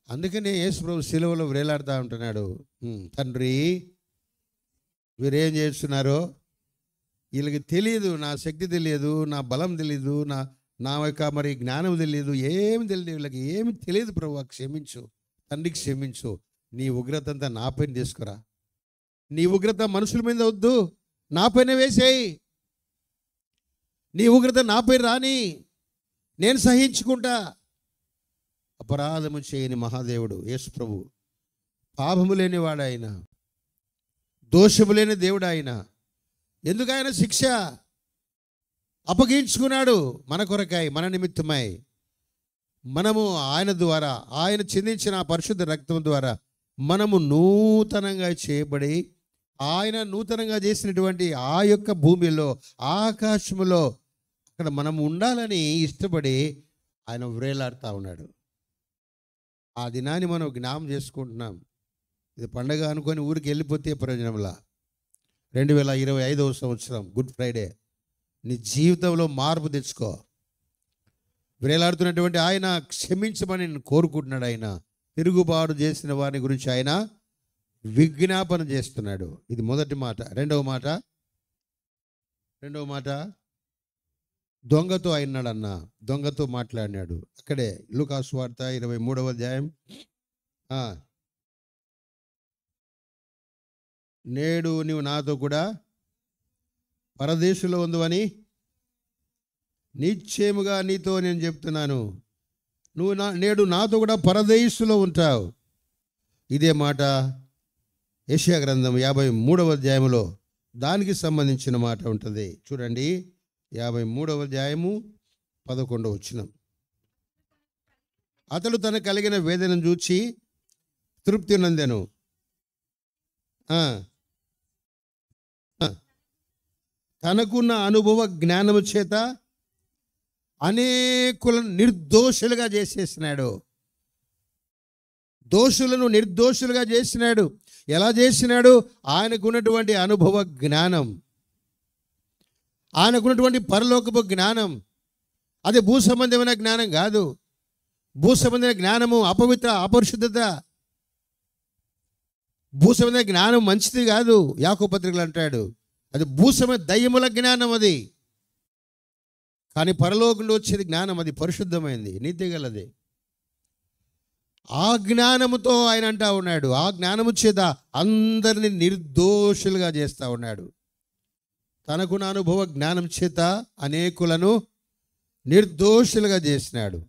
అందుకనే యేసు ప్రభు సిలువలో వేలాడుతూ ఉంటున్నాడు. తండ్రి, వీరేం చేస్తున్నారో వీళ్ళకి తెలియదు, నా శక్తి తెలియదు, నా బలం తెలియదు, నా యొక్క మరి జ్ఞానం తెలియదు, ఏమి తెలియదు, వీళ్ళకి ఏమి తెలియదు ప్రభు, క్షమించు తండ్రికి, క్షమించు. నీ ఉగ్రత అంతా నా పైన తీసుకురా. నీ ఉగ్రత మనుషుల మీద వద్దు, నా పైన వేసేయి. నీ ఉగ్రత నాపై రాని, నేను సహించుకుంటా. అపరాధము చేయని మహాదేవుడు యేసు ప్రభు, పాపము లేని వాడు ఆయన, దోషము లేని దేవుడు ఆయన. ఎందుకు ఆయన శిక్ష అప్పగించుకున్నాడు? మన కొరకై, మన నిమిత్తమై. మనము ఆయన ద్వారా, ఆయన చిందించిన పరిశుద్ధ రక్తం ద్వారా మనము నూతనంగా చేయబడి, ఆయన నూతనంగా చేసినటువంటి ఆ యొక్క భూమిలో, ఆకాశములో అక్కడ మనం ఉండాలని ఇష్టపడి ఆయన వ్రేలాడుతూ ఉన్నాడు. ఆ దినాన్ని మనం జ్ఞాపం చేసుకుంటున్నాం. ఇది పండగ అనుకొని ఊరికి వెళ్ళిపోతే ప్రయోజనంలా. 2025వ సంవత్సరం గుడ్ ఫ్రైడే. నీ జీవితంలో మార్పు తెచ్చుకో. వ్రేలాడుతున్నటువంటి ఆయన క్షమించమని నేను కోరుకుంటున్నాడు. ఆయన తిరుగుబాటు చేసిన వారి గురించి ఆయన విజ్ఞాపన చేస్తున్నాడు. ఇది మొదటి మాట. రెండవ మాట దొంగతో అయినాడన్న, దొంగతో మాట్లాడినాడు. అక్కడే లూకాసు వార్త 23వ అధ్యాయం. నేడు నీవు నాతో కూడా పరదేశంలో ఉందని నిశ్చయముగా నీతో నేను చెప్తున్నాను, నువ్వు నేడు నాతో కూడా పరదేశంలో ఉంటావు. ఇదే మాట యెషయా గ్రంథం 53వ అధ్యాయంలో దానికి సంబంధించిన మాట ఉంటుంది. చూడండి, 53వ అధ్యాయము 11వ వచనం. అతడు తన కలిగిన వేదనను చూచి తృప్తి నందెను. తనకున్న అనుభవ జ్ఞానము చేత అనేకులను నిర్దోషులుగా చేసేసినాడు. దోషులను నిర్దోషులుగా చేసినాడు. ఎలా చేసినాడు? ఆయనకున్నటువంటి అనుభవ జ్ఞానం, ఆయనకున్నటువంటి పరలోకపు జ్ఞానం. అది భూ సంబంధమైన జ్ఞానం కాదు. భూ సంబంధమైన జ్ఞానము అపవిత్ర, అపరిశుద్ధత. భూ సంబంధమైన జ్ఞానం మంచిది కాదు. యాకోబు పత్రికలో అంటాడు అది భూ సంబంధ దయ్యముల జ్ఞానం అది. కానీ పరలోకంలో వచ్చేది జ్ఞానం, అది పరిశుద్ధమైంది, నీతి గలది. ఆ జ్ఞానముతో ఆయన అంటా ఉన్నాడు, ఆ జ్ఞానము చేత అందరినీ నిర్దోషులుగా చేస్తూ ఉన్నాడు. తనకున్న అనుభవ జ్ఞానం చేత అనేకులను నిర్దోషులుగా చేసినాడు.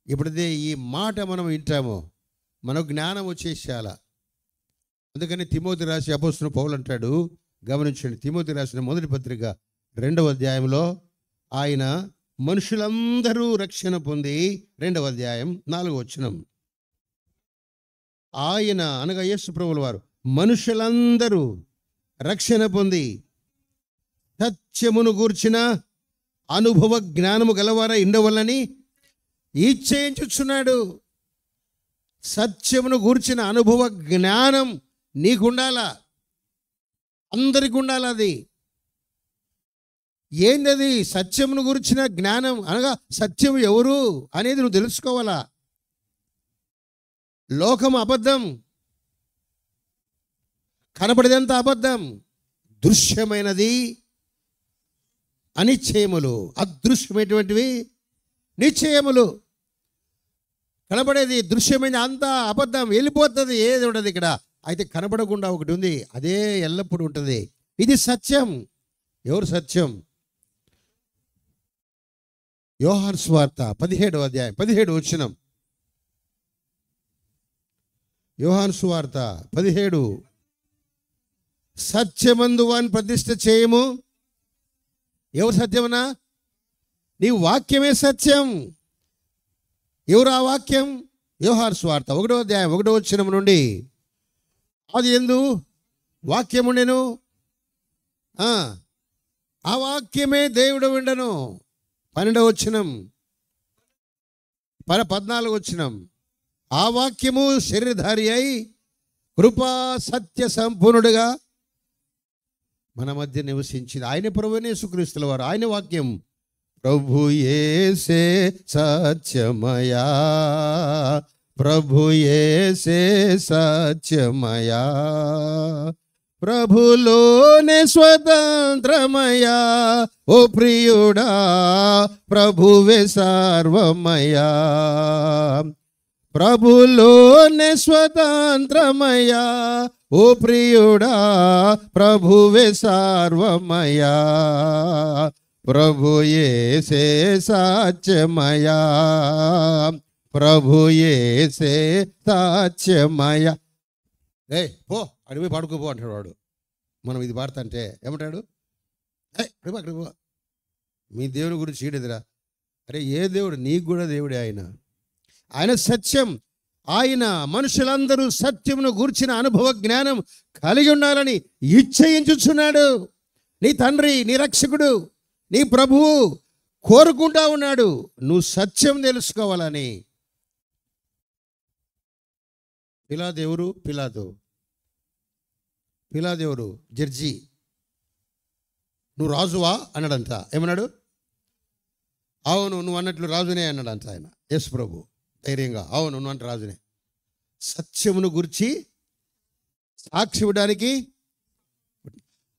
ఇప్పుడైతే ఈ మాట మనం వింటామో మనకు జ్ఞానం వచ్చేసాల. అందుకని తిమోతి రాసి అపోస్తలుడు పౌలు అంటాడు, గమనించండి, తిమోతి రాసిన మొదటి పత్రిక 2వ అధ్యాయంలో ఆయన మనుషులందరూ రక్షణ పొంది, 2వ అధ్యాయం 4వ వచనం, ఆయన అనగా యేసు ప్రభువుల వారు మనుషులందరూ రక్షణ పొంది సత్యమును గూర్చిన అనుభవ జ్ఞానము గలవారై ఉండవలని ఇచ్చేయించుచున్నాడు. సత్యమును గూర్చిన అనుభవ జ్ఞానం నీకుండాలా, అందరికి ఉండాలి. అది ఏందది? సత్యమును గురించిన జ్ఞానం అనగా సత్యం ఎవరు అనేది నువ్వు తెలుసుకోవాలా. లోకం అబద్ధం, కనపడేదంతా అబద్ధం. దృశ్యమైనది అనిశ్చయములు, అదృశ్యమైనటువంటివి నిశ్చయములు. కనపడేది దృశ్యమైన అంతా అబద్ధం, వెళ్ళిపోతుంది, ఏది ఉండదు ఇక్కడ. అయితే కనపడకుండా ఒకటి ఉంది, అదే ఎల్లప్పుడూ ఉంటుంది. ఇది సత్యం. ఎవరు సత్యం? యోహాను సువార్త 17వ అధ్యాయం 17వ వచనం. యోహాను సువార్త 17. సత్యమందు వాని ప్రతిష్ఠ చేయము. ఎవరు సత్యమనా? నీ వాక్యమే సత్యం. ఎవరు ఆ వాక్యం? యోహాను సువార్త 1వ అధ్యాయం 1వ వచనం నుండి, అది ఎందు వాక్యముండెను, ఆ వాక్యమే దేవుడు ఉండెను. 12వ వచనం, 14వ వచనం, ఆ వాక్యము శరీరధారి అయి కృపా సత్య సంపూర్ణుడుగా మన మధ్య నివసించింది. ఆయన ప్రభువైన యేసుక్రీస్తుల వారు, ఆయన వాక్యం. ప్రభు యేసే సత్యమయా, ప్రభు యేసే సత్యమయా, ప్రభులోనే స్వతంత్రమయా, ఓ ప్రియుడా ప్రభువే సర్వమయా, ప్రభులోనే స్వతంత్రమయా, ఓ ప్రియుడా ప్రభువే సర్వమయా, ప్రభు యేసే సత్యమయా, ప్రభు యేసే సత్యమయా. పో అడిగి పాడుకోపో అంటాడు వాడు. మనం ఇది పాడుతుంటే ఏమంటాడు? అక్కడికి పో, మీ దేవుని గురించి చీడదిరా. అరే ఏ దేవుడు? నీకు కూడా దేవుడే ఆయన. ఆయన సత్యం. ఆయన మనుషులందరూ సత్యమును గూర్చిన అనుభవ జ్ఞానం కలిగి ఉండాలని ఇచ్చేయించుచున్నాడు. నీ తండ్రి, నీ రక్షకుడు, నీ ప్రభువు కోరుకుంటా ఉన్నాడు నువ్వు సత్యం తెలుసుకోవాలని. పిలాదేవురు? పిలాదేవురు జడ్జి. నువ్వు రాజువా అన్నాడంట. ఏమన్నాడు? అవును నువ్వు అన్నట్లు రాజునే అన్నాడంట ఆయన. యేసు ప్రభు ధైర్యంగా, అవును నువ్వు అంటే రాజునే. సత్యమును గురించి సాక్షి ఇవ్వడానికి.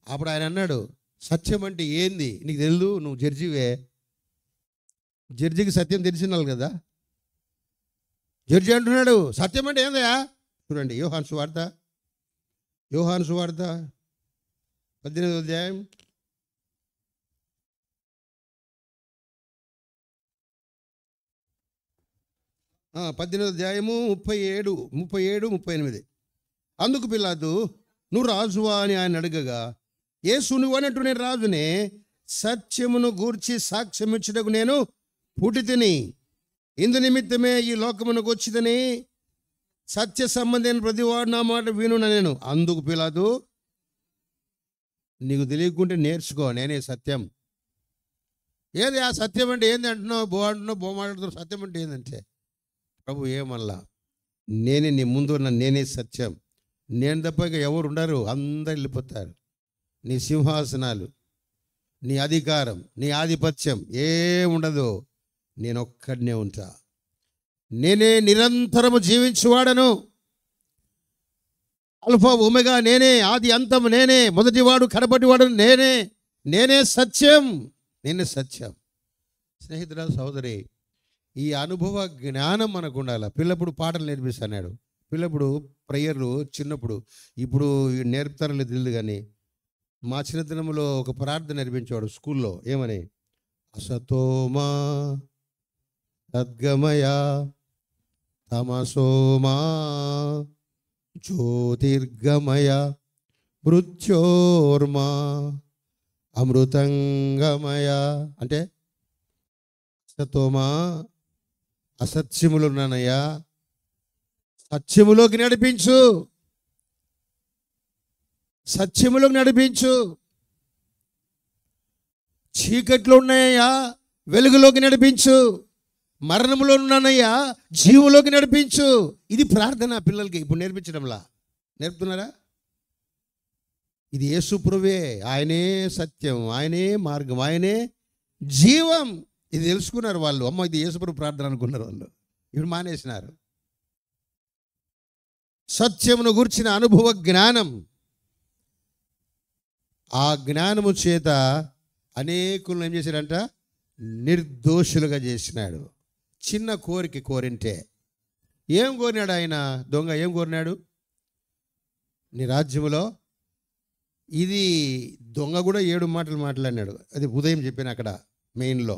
అప్పుడు ఆయన అన్నాడు, సత్యం అంటే ఏంది నీకు తెలియదు, నువ్వు జడ్జివే. జడ్జికి సత్యం తెలిసినాలి కదా. జడ్జి అంటున్నాడు సత్యం అంటే ఏందయా? చూడండి యోహాను సువార్త 18వ అధ్యాయం 18వ అధ్యాయము 37, 38. అందుకు పిలాతు, నువ్వు రాజువా అని ఆయన అడగగా, యేసు నువ్వు అన్నట్టు నేను రాజునే, సత్యమును గూర్చి సాక్ష్యమిచ్చుటకు నేను పుట్టితిని. ఇందు నిమిత్తమే ఈ లోకమునకు వచ్చిదని సత్య సంబంధమైన ప్రతివాడు నా మాట వినున నేను. అందుకు పిలాతు, నీకు తెలియకుంటే నేర్చుకో, నేనే సత్యం. ఏది ఆ సత్యం అంటే ఏంది అంటున్నావు, బో మాట్లాడుతున్నావు. సత్యం అంటే ఏంటంటే, ప్రభు ఏమల్లా, నేనే నీ ముందు ఉన్న నేనే సత్యం. నేను తప్ప ఇక ఎవరు ఉండరు, అందరు వెళ్ళిపోతారు. నీ సింహాసనాలు, నీ అధికారం, నీ ఆధిపత్యం ఏముండదు, నేను ఒక్కడనే ఉంటా. నేనే నిరంతరము జీవించువాడను. అల్ఫా ఒమెగా నేనే, ఆది అంతం నేనే, మొదటివాడు కడపటివాడు నేనే. నేనే సత్యం, నేనే సత్యం. స్నేహితుడా, సోదరి, ఈ అనుభవ జ్ఞానం మనకు ఉండాలి. పిల్లప్పుడు పాటలు నేర్పిస్తున్నాడు, పిల్లప్పుడు ప్రేయర్లు చిన్నప్పుడు. ఇప్పుడు నేర్పుతారో లేదు తెలియదు, కానీ మా చిన్నతనంలో ఒక ప్రార్థన నేర్పించేవాడు స్కూల్లో. ఏమని? అసతోమా సద్గమయ తమసోమా జ్యోతిర్గమయ మృత్యోర్మా అమృతంగమయ. అంటే అసతోమా అసత్యములు ఉన్నానయ్యా, సత్యములోకి నడిపించు, సత్యములోకి నడిపించు. చీకట్లో ఉన్నాయ్యా, వెలుగులోకి నడిపించు. మరణంలో ఉన్నానయ్యా, జీవులోకి నడిపించు. ఇది ప్రార్థన పిల్లలకి ఇప్పుడు నేర్పించడంలా. నేర్పుతున్నారా? ఇది యేసు ప్రభువే, ఆయనే సత్యం, ఆయనే మార్గం, ఆయనే జీవం. ఇది తెలుసుకున్నారు వాళ్ళు. అమ్మ, ఇది యేసు ప్రభు ప్రార్థన అనుకున్నారు వాళ్ళు. ఇప్పుడు మానేసినారు. సత్యమును గుర్చిన అనుభవ జ్ఞానం, ఆ జ్ఞానము చేత అనేకులను ఏం చేశాడంట? నిర్దోషులుగా చేసినాడు. చిన్న కోరిక కోరింటే ఏం కోరినాడు ఆయన? దొంగ ఏం కోరినాడు? నీ రాజ్యములో ఇది దొంగ కూడా 7 మాటలు మాట్లాడినాడు. అది ఉదయం చెప్పాను అక్కడ మెయిన్లో,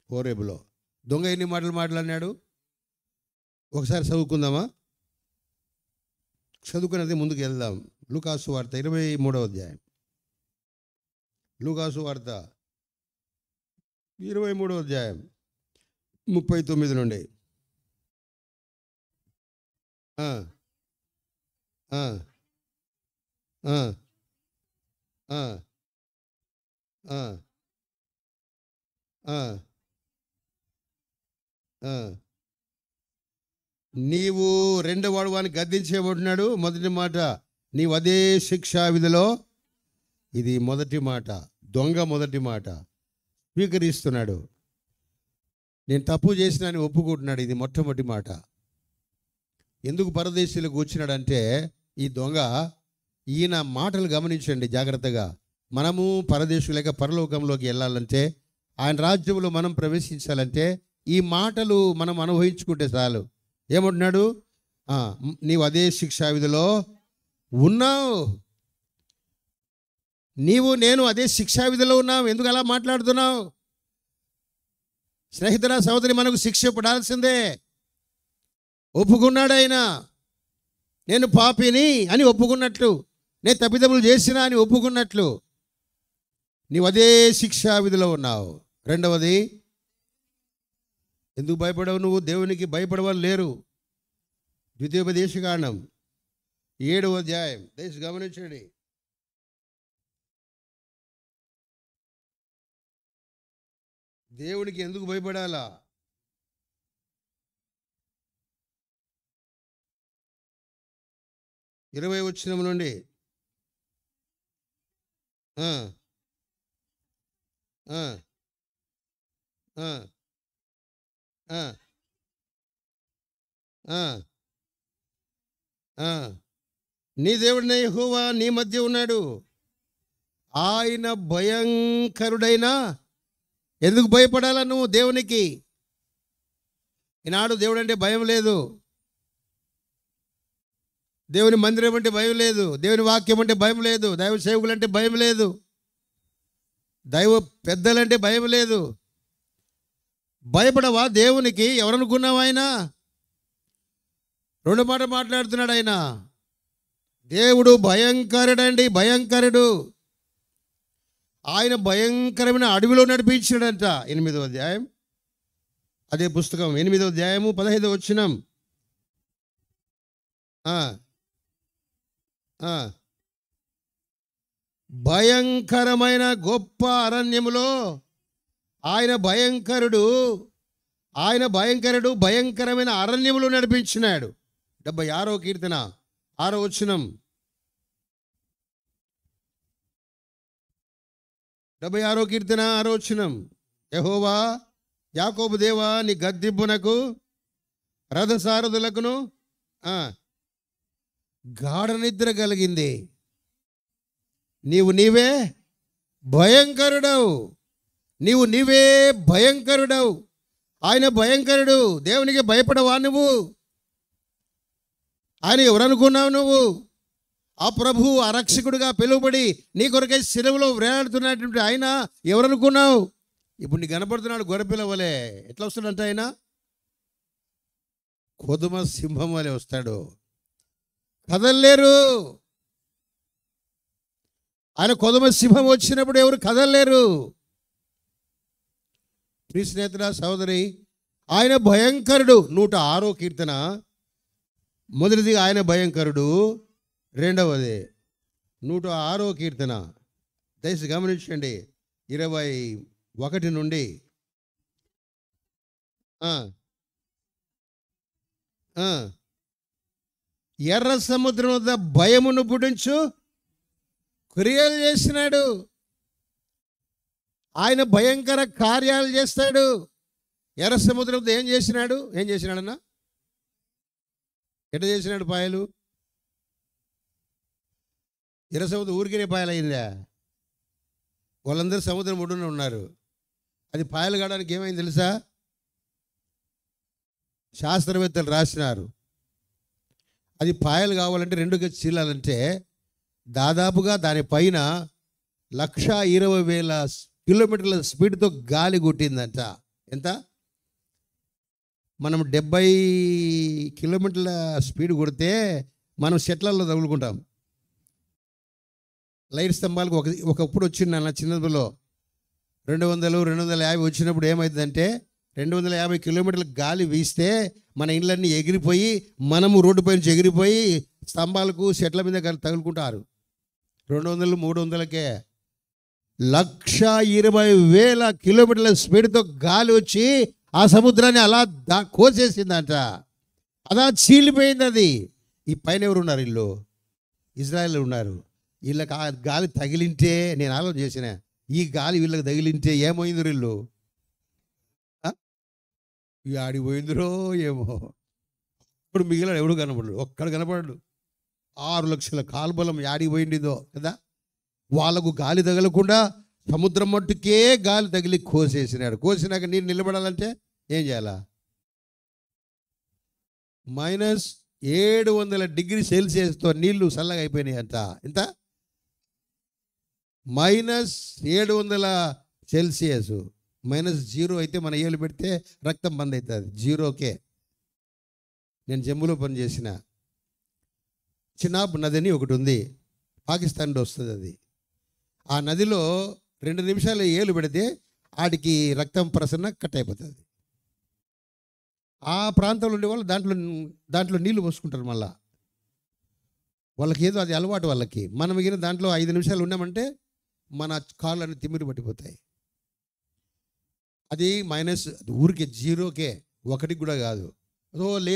హోరేబులో. దొంగ ఎన్ని మాటలు మాట్లాడినాడు? ఒకసారి చదువుకుందామా? చదువుకున్నది ముందుకు వెళ్దాం. లూకాసు వార్త 23వ అధ్యాయం. లూకాసు వార్త 23వ అధ్యాయం 39 నుండి. నీవు రెండవ వాడిని గద్దించేబడినాడు. మొదటి మాట, నీవు అదే శిక్షా విధిలో. ఇది మొదటి మాట. దొంగ మొదటి మాట స్వీకరిస్తున్నాడు. నేను తప్పు చేసిన అని ఒప్పుకుంటున్నాడు. ఇది మొట్టమొదటి మాట. ఎందుకు పరదేశీలకు వచ్చినాడంటే ఈ దొంగ, ఈయన మాటలు గమనించండి జాగ్రత్తగా. మనము పరదేశులేక పరలోకంలోకి వెళ్ళాలంటే, ఆయన రాజ్యంలో మనం ప్రవేశించాలంటే ఈ మాటలు మనం అనుభవించుకుంటే చాలు. ఏమంటున్నాడు? నీవు అదే శిక్షా విధిలో ఉన్నావు. నీవు నేను అదే శిక్షా విధిలో ఉన్నావు. ఎందుకు అలా మాట్లాడుతున్నావు? స్నేహితుడా, సహోదరి, మనకు శిక్ష పడాల్సిందే. ఒప్పుకున్నాడు ఆయన. నేను పాపిని అని ఒప్పుకున్నట్లు, నేను తప్పిదములు చేసినా అని ఒప్పుకున్నట్లు. నీవు అదే శిక్షా విధిలో ఉన్నావు. రెండవది, ఎందుకు భయపడవు నువ్వు? దేవునికి భయపడవాళ్ళు లేరు. ద్వితీయోపదేశకాండం 7వ అధ్యాయం దయచేసి గమనించండి. దేవునికి ఎందుకు భయపడాలా? ఇరవై వచనం నుండి నీ దేవుడిన యెహోవా నీ మధ్య ఉన్నాడు. ఆయన భయంకరుడైన. ఎందుకు భయపడాలా నువ్వు దేవునికి? ఈనాడు దేవుడు అంటే భయం లేదు. దేవుని మందిరం అంటే భయం లేదు. దేవుని వాక్యం అంటే భయం లేదు. దైవ సేవకులు అంటే భయం లేదు. దైవ పెద్దలంటే భయం లేదు. భయపడవా దేవునికి? ఎవరనుకున్నావు? ఆయన 2 మాట మాట్లాడుతున్నాడు. ఆయన దేవుడు భయంకరుడండి, భయంకరుడు. ఆయన భయంకరమైన అడవిలో నడిపించాడంట. 8వ అధ్యాయం, అదే పుస్తకం 8వ అధ్యాయము 15వ వచనం. భయంకరమైన గొప్ప అరణ్యములో ఆయన భయంకరుడు భయంకరమైన అరణ్యములో నడిపించినాడు. 76వ కీర్తన 6వ వచనం. 76వ కీర్తన 6వ వచనం. యెహోవా యాకోబు దేవా, నీ గద్దింపునకు రథసారథులకును గాఢ నిద్ర కలిగింది. నీవే భయంకరుడవు, నీవే భయంకరుడవు. ఆయన భయంకరుడు. దేవునికి భయపడవా నువ్వు? ఆయన ఎవరనుకున్నావు నువ్వు? ఆ ప్రభువు ఆరక్షకుడిగా పిలువబడి నీ కొరకై శిలువలో వేలాడుతున్నటువంటి ఆయన ఎవరనుకున్నావు? ఇప్పుడు నీకు కనపడుతున్నాడు గొర్రెపిల్ల వలె. ఎట్లా వస్తాడంటే ఆయన కొదుమ సింహం వలె వస్తాడు. కదలలేరు. ఆయన కొదుమ సింహం వచ్చినప్పుడు ఎవరు కదలలేరు. ప్రియ స్నేహితుడా, సహోదరి, ఆయన భయంకరుడు. 106వ కీర్తన మొదటిది ఆయన భయంకరుడు. రెండవది 106వ కీర్తన. దయచేసి గమనించండి. 21 నుండి ఎర్ర సముద్రం వద్ద భయమును పుట్టించు క్రియలు చేసినాడు. ఆయన భయంకర కార్యాలు చేస్తాడు. ఎర్ర సముద్రంతో ఏం చేసినాడన్నా? ఎట్లా చేసినాడు? పాయలు. ఎర్ర సముద్రం ఊరికినే పాయలు అయిందా? వాళ్ళందరూ సముద్రం ఒడ్డున ఉన్నారు. అది పాయలు కావడానికి ఏమైంది తెలుసా? శాస్త్రవేత్తలు రాసినారు. అది పాయలు కావాలంటే 2 గజ చీలాలంటే దాదాపుగా దానిపైన 1,20,000 కిలోమీటర్ల స్పీడ్తో గాలి కొట్టిందంట. ఎంత? మనం 70 కిలోమీటర్ల స్పీడ్ కొడితే మనం చెట్లలో తగులుకుంటాం. లైట్ స్తంభాలకు ఒకప్పుడు వచ్చింది నా చిన్నదిలో 200-250 వచ్చినప్పుడు ఏమవుతుందంటే 250 కిలోమీటర్ల గాలి వీస్తే మన ఇళ్ళన్నీ ఎగిరిపోయి మనము రోడ్డుపై నుంచి ఎగిరిపోయి స్తంభాలకు చెట్ల మీద తగులుకుంటారు. 200-300కే 1,20,000 కిలోమీటర్ల స్పీడ్తో గాలి వచ్చి ఆ సముద్రాన్ని అలా కోసేసిందంట. అలా చీలిపోయింది అది. ఈ పైన ఎవరు ఉన్నారు? ఇల్లు ఇజ్రాయెల్ ఉన్నారు. వీళ్ళకి ఆ గాలి తగిలింటే, నేను ఆలోచన చేసిన, ఈ గాలి వీళ్ళకి తగిలింటే ఏమైందిరో ఇల్లు ఆడిపోయిందిరో ఏమో. ఇప్పుడు మిగిలిన ఎవడు కనపడడు, ఒక్కడు కనపడడు. 6 లక్షల కాల్బలం ఆడిపోయిందిదో కదా. వాళ్ళకు గాలి తగలకుండా సముద్రం మట్టుకే గాలి తగిలి కోసేసినాడు. కోసినాక నీరు నిలబడాలంటే ఏం చేయాలా? -700 డిగ్రీ సెల్సియస్తో నీళ్లు చల్లగా అయిపోయినాయి అంట. ఎంత? -700 సెల్సియస్. -0 అయితే మన ఏళ్ళు పెడితే రక్తం బంద్ అవుతుంది. 0కే. నేను జమ్మూలో పనిచేసిన చినాబ్ నది అని ఒకటి ఉంది, పాకిస్తాన్లో వస్తుంది అది. ఆ నదిలో 2 నిమిషాలు ఏళ్ళు పెడితే వాటికి రక్తం ప్రసరణ కట్ అయిపోతుంది. ఆ ప్రాంతంలో ఉండే వాళ్ళు దాంట్లో నీళ్లు పోసుకుంటారు. మళ్ళా వాళ్ళకి ఏదో అది అలవాటు వాళ్ళకి. మనం మిగిలిన దాంట్లో 5 నిమిషాలు ఉన్నామంటే మన కాళ్ళని తిమ్మిరి పట్టిపోతాయి. అది ఊరికి 0కే, 1 కూడా కాదు.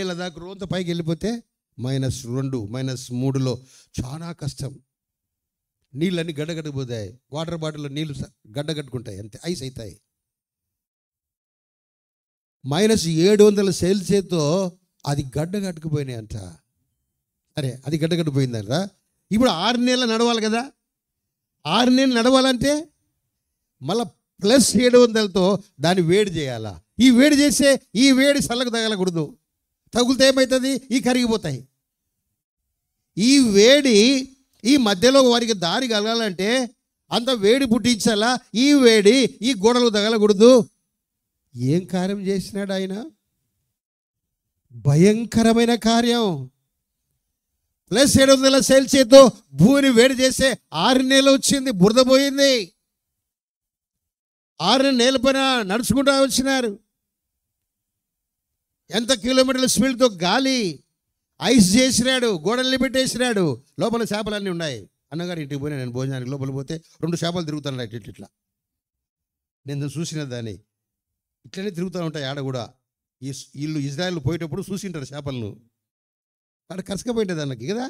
లదాఖ్ రోంత పైకి వెళ్ళిపోతే -2, -3లో చాలా కష్టం. నీళ్ళన్నీ గడ్డగట్టుకుపోతాయి. వాటర్ బాటిల్లో నీళ్ళు గడ్డగట్టుకుంటాయి, అంతే, ఐస్ అవుతాయి. -700 సెల్సియస్తో అది గడ్డగట్టుకుపోయినాయి అంట. సరే, అది గడ్డగట్టుకుపోయిందంట. ఇప్పుడు 6 నెలలు నడవాలి కదా. 6 నెలలు నడవాలంటే మళ్ళీ +700తో దాన్ని వేడి చేయాలా. ఈ వేడి చేస్తే ఈ వేడి చల్లకు తగలకూడదు. తగులితే ఏమవుతుంది? ఈ కరిగిపోతాయి. ఈ వేడి ఈ మధ్యలో వారికి దారి కలగాలంటే అంత వేడి పుట్టించాలా. ఈ వేడి ఈ గోడలు తగలకూడదు. ఏం కార్యం చేసినాడు ఆయన? భయంకరమైన కార్యం. +700 సెల్సియస్తో భూమిని వేడి చేస్తే 6 నెలలు వచ్చింది, బురద పోయింది. 6 నెలల పైన నడుచుకుంటూ వచ్చినారు. ఎంత కిలోమీటర్ల స్పీడ్తో గాలి ఐస్ చేసినాడు, గోడల్ని పెట్టేసినాడు. లోపల చేపలన్నీ ఉన్నాయి. అన్నగారు ఇంటికి పోయినా నేను భోజనానికి లోపల పోతే 2 చేపలు తిరుగుతాను ఇట్లా. నేను చూసిన దాన్ని ఇట్లనే తిరుగుతూ ఉంటాయి. ఆడ కూడా వీళ్ళు ఇజ్రాయెల్ పోయేటప్పుడు చూసింటారు చేపలను. ఆడ కసకపోయింటుంది అన్నకి కదా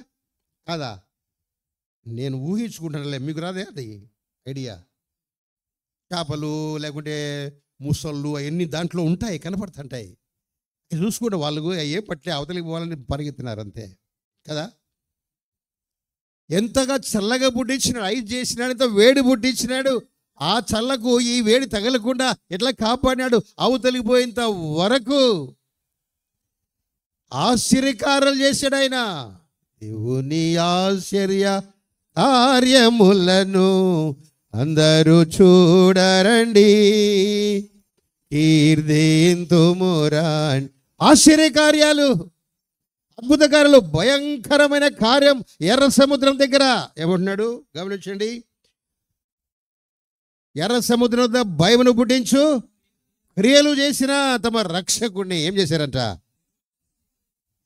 కాదా? నేను ఊహించుకుంటానులే, మీకు రాదే అది ఐడియా? చేపలు లేకుంటే ముసళ్ళు అవన్నీ దాంట్లో ఉంటాయి, కనపడుతుంటాయి. చూసుకుంటే వాళ్ళు ఏ పట్లే అవతలికి పోవాలని పరిగెత్తినారు అంతే కదా. ఎంతగా చల్లగా పుట్టించినాడు, ఐస్ చేసినాడు, ఎంత వేడి పుట్టించినాడు. ఆ చల్లకు ఈ వేడి తగలకుండా ఎట్లా కాపాడినాడు. అవతలికి పోయేంత వరకు ఆశ్చర్యకారాలు చేశాడు ఆయన. దేవుని ఆశ్చర్య కార్యములను అందరూ చూడరండి, కీర్తింతుమురాండి. ఆశ్చర్యకార్యాలు, అద్భుత కార్యాలు, భయంకరమైన కార్యం ఎర్ర సముద్రం దగ్గర. ఏమంటున్నాడు గమనించండి. ఎర్ర సముద్రం వద్ద భయమును పుట్టించు క్రియలు చేసిన తమ రక్షకుడిని ఏం చేశారంట?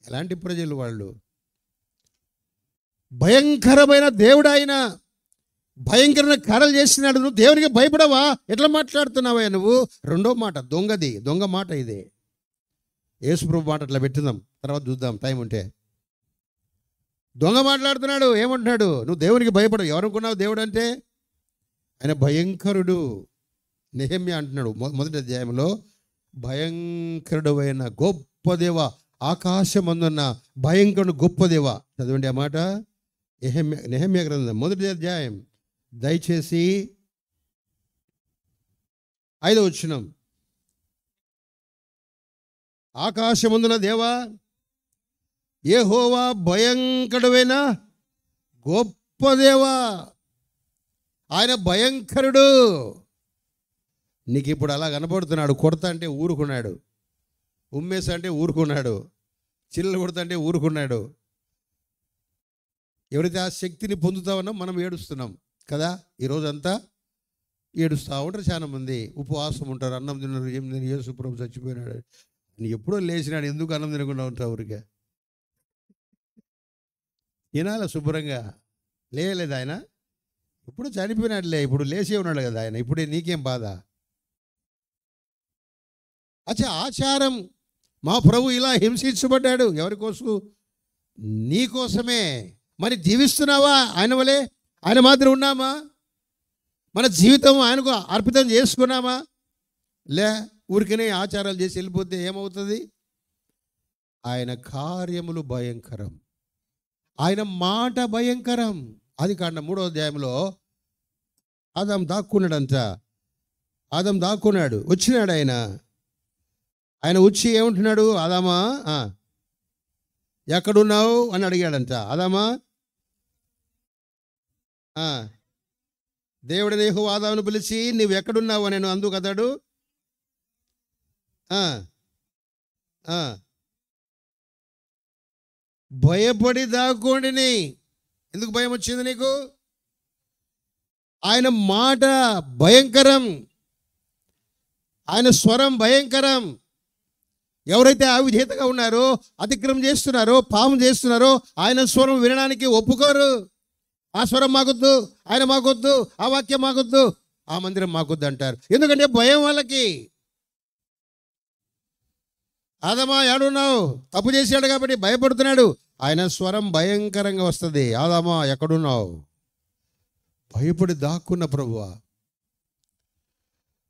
ఎలాంటి ప్రజలు వాళ్ళు? భయంకరమైన దేవుడు ఆయన, భయంకరమైన కార్యాలు చేసినాడు. నువ్వు దేవునికి భయపడవా? ఎట్లా మాట్లాడుతున్నావా నువ్వు? రెండో మాట దొంగది, దొంగ మాట ఇదే. యేసుప్రభు మాట అట్లా పెట్టిందాం, తర్వాత చూద్దాం టైం ఉంటే. దొంగ మాట్లాడుతున్నాడు. ఏమంటున్నాడు? నువ్వు దేవునికి భయపడవు. ఎవరనుకున్నావు దేవుడు అంటే? ఆయన భయంకరుడు. నెహెమ్యా అంటున్నాడు మొదటి అధ్యాయంలో, భయంకరుడు అయిన గొప్ప దేవ, ఆకాశమందున్న భయంకరుడు గొప్ప దేవ. చదవండి ఆ మాట. నెహెమ్యా గ్రంథం మొదటి అధ్యాయం దయచేసి 5వ వచనం. ఆకాశమందున దేవా, యెహోవా భయంకరుడైన గొప్ప దేవా. ఆయన భయంకరుడు. నీకు ఇప్పుడు అలా కనపడుతున్నాడు. కొడతా అంటే ఊరుకున్నాడు, ఉమ్మేసా అంటే ఊరుకున్నాడు, చిల్లలు కొడతా అంటే ఊరుకున్నాడు. ఎవరైతే ఆ శక్తిని పొందుతామన్నా మనం ఏడుస్తున్నాం కదా. ఈరోజంతా ఏడుస్తూ ఉంటారు చాలామంది. ఉపవాసం ఉంటారు, అన్నం తిన్నారు. ఏం తిన్నారు? యేసు ప్రభు చచ్చిపోయినాడు. ఎప్పుడో లేచినాడు, ఎందుకు అన్నం తినకుండా ఉంటావు? ఊరికే తినాల శుభ్రంగా. లేయలేదు ఆయన, ఇప్పుడు చనిపోయినాడులే, ఇప్పుడు లేచే ఉన్నాడు కదా ఆయన. ఇప్పుడే నీకేం బాధ? అచ్చా, ఆచారం. మా ప్రభు ఇలా హింసించబడ్డాడు ఎవరి కోసం? నీ కోసమే. మరి జీవిస్తున్నావా ఆయన వలే? ఆయన మాదిరి ఉన్నామా? మన జీవితం ఆయనకు అర్పితం చేసుకున్నామా? లే, ఊరికనే ఆచారాలు చేసి వెళ్ళిపోతే ఏమవుతుంది? ఆయన కార్యములు భయంకరం, ఆయన మాట భయంకరం. ఆదికాండం 3వ అధ్యాయంలో ఆదాం దాక్కున్నాడంట. ఆదాం దాక్కున్నాడు, వచ్చినాడు ఆయన. ఆయన వచ్చి ఏమంటున్నాడు? ఆదామా ఎక్కడున్నావు అని అడిగాడంట. ఆదామా, దేవుడిని యెహోవా ఆదామును పిలిచి నువ్వు ఎక్కడున్నావు అని నేను అందుకు అతడు భయపడి దాక్కోండిని. ఎందుకు భయం వచ్చింది నీకు? ఆయన మాట భయంకరం, ఆయన స్వరం భయంకరం. ఎవరైతే అవిధేయతగా ఉన్నారో, అతిక్రమం చేస్తున్నారో, పాపం చేస్తున్నారో, ఆయన స్వరం వినడానికి ఒప్పుకోరు. ఆ స్వరం మాకొద్దు, ఆయన మాకొద్దు, ఆ వాక్యం మాకొద్దు, ఆ మందిరం మాకొద్దు అంటారు. ఎందుకంటే భయం వాళ్ళకి. ఆదామా ఏడున్నావు? తప్పు చేశాడు కాబట్టి భయపడుతున్నాడు. ఆయన స్వరం భయంకరంగా వస్తుంది. ఆదామా ఎక్కడున్నావు? భయపడి దాక్కున్న ప్రభువా.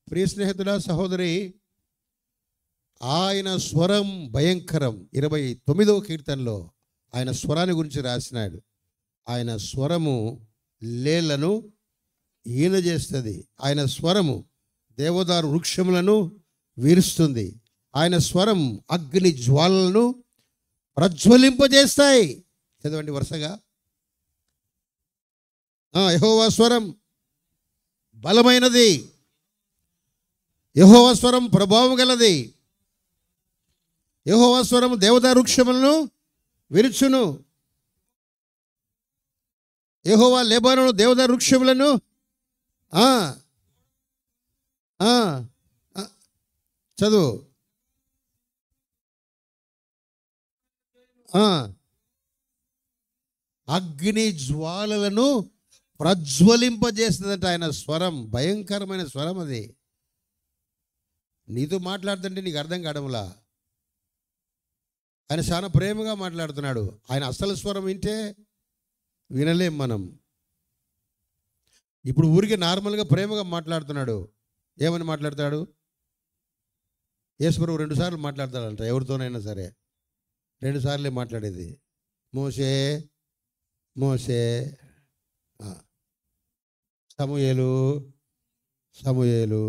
ప్రియ స్నేహితుడా, సహోదరి, ఆయన స్వరం భయంకరం. 29వ కీర్తనలో ఆయన స్వరాన్ని గురించి రాసినాడు. ఆయన స్వరము లేళ్లను ఈన చేస్తుంది. ఆయన స్వరము దేవదారు వృక్షములను వీరుస్తుంది. ఆయన స్వరం అగ్ని జ్వాలలను ప్రజ్వలింపజేస్తాయి. చదవండి వరుసగా. యెహోవా స్వరం బలమైనది, యెహోవా స్వరం ప్రభావం గలది, యెహోవా స్వరం దేవదారు వృక్షములను విరుచును. యెహోవా లెబానోను దేవదారు వృక్షములను ఆ, ఆ, చదువు. ఆ, అగ్ని జ్వాలలను ప్రజ్వలింపజేస్తుందంట ఆయన స్వరం. భయంకరమైన స్వరం అది. నీతో మాట్లాడుతుంటే నీకు అర్థం కావడంలా. ఆయన చాలా ప్రేమగా మాట్లాడుతున్నాడు. ఆయన అసలు స్వరం వింటే వినలేం మనం. ఇప్పుడు ఊరికి నార్మల్గా ప్రేమగా మాట్లాడుతున్నాడు. ఏమని మాట్లాడతాడు? యేసుప్రభు 2 సార్లు మాట్లాడతాడంట ఎవరితోనైనా సరే. 2 సార్లే మాట్లాడేది. మోషే మోషే, సమూయేలు సమూయేలు,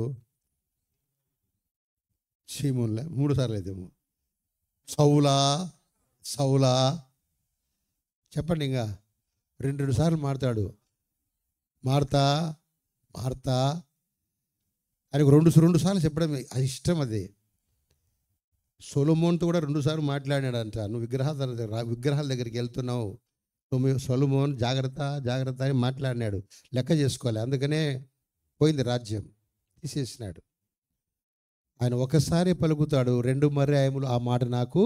షీమోన్లే 3 సార్లు అయితే, సౌలా సౌలా. చెప్పండి, ఇంకా 2 సార్లు మారుతాడు. మార్తా మార్తా ఆయనకు 2 సార్లు చెప్పడం అది ఇష్టం. అది సొలొమోన్తో కూడా 2 సార్లు మాట్లాడాడంట. నువ్వు విగ్రహాల దగ్గరికి వెళ్తున్నావు సొలొమోన్, జాగ్రత్త జాగ్రత్త అని మాట్లాడినాడు. లెక్క చేసుకోవాలి. అందుకనే పోయింది రాజ్యం, తీసేసినాడు. ఆయన ఒకసారి పలుకుతాడు, 2 పర్యాయములు ఆ మాట నాకు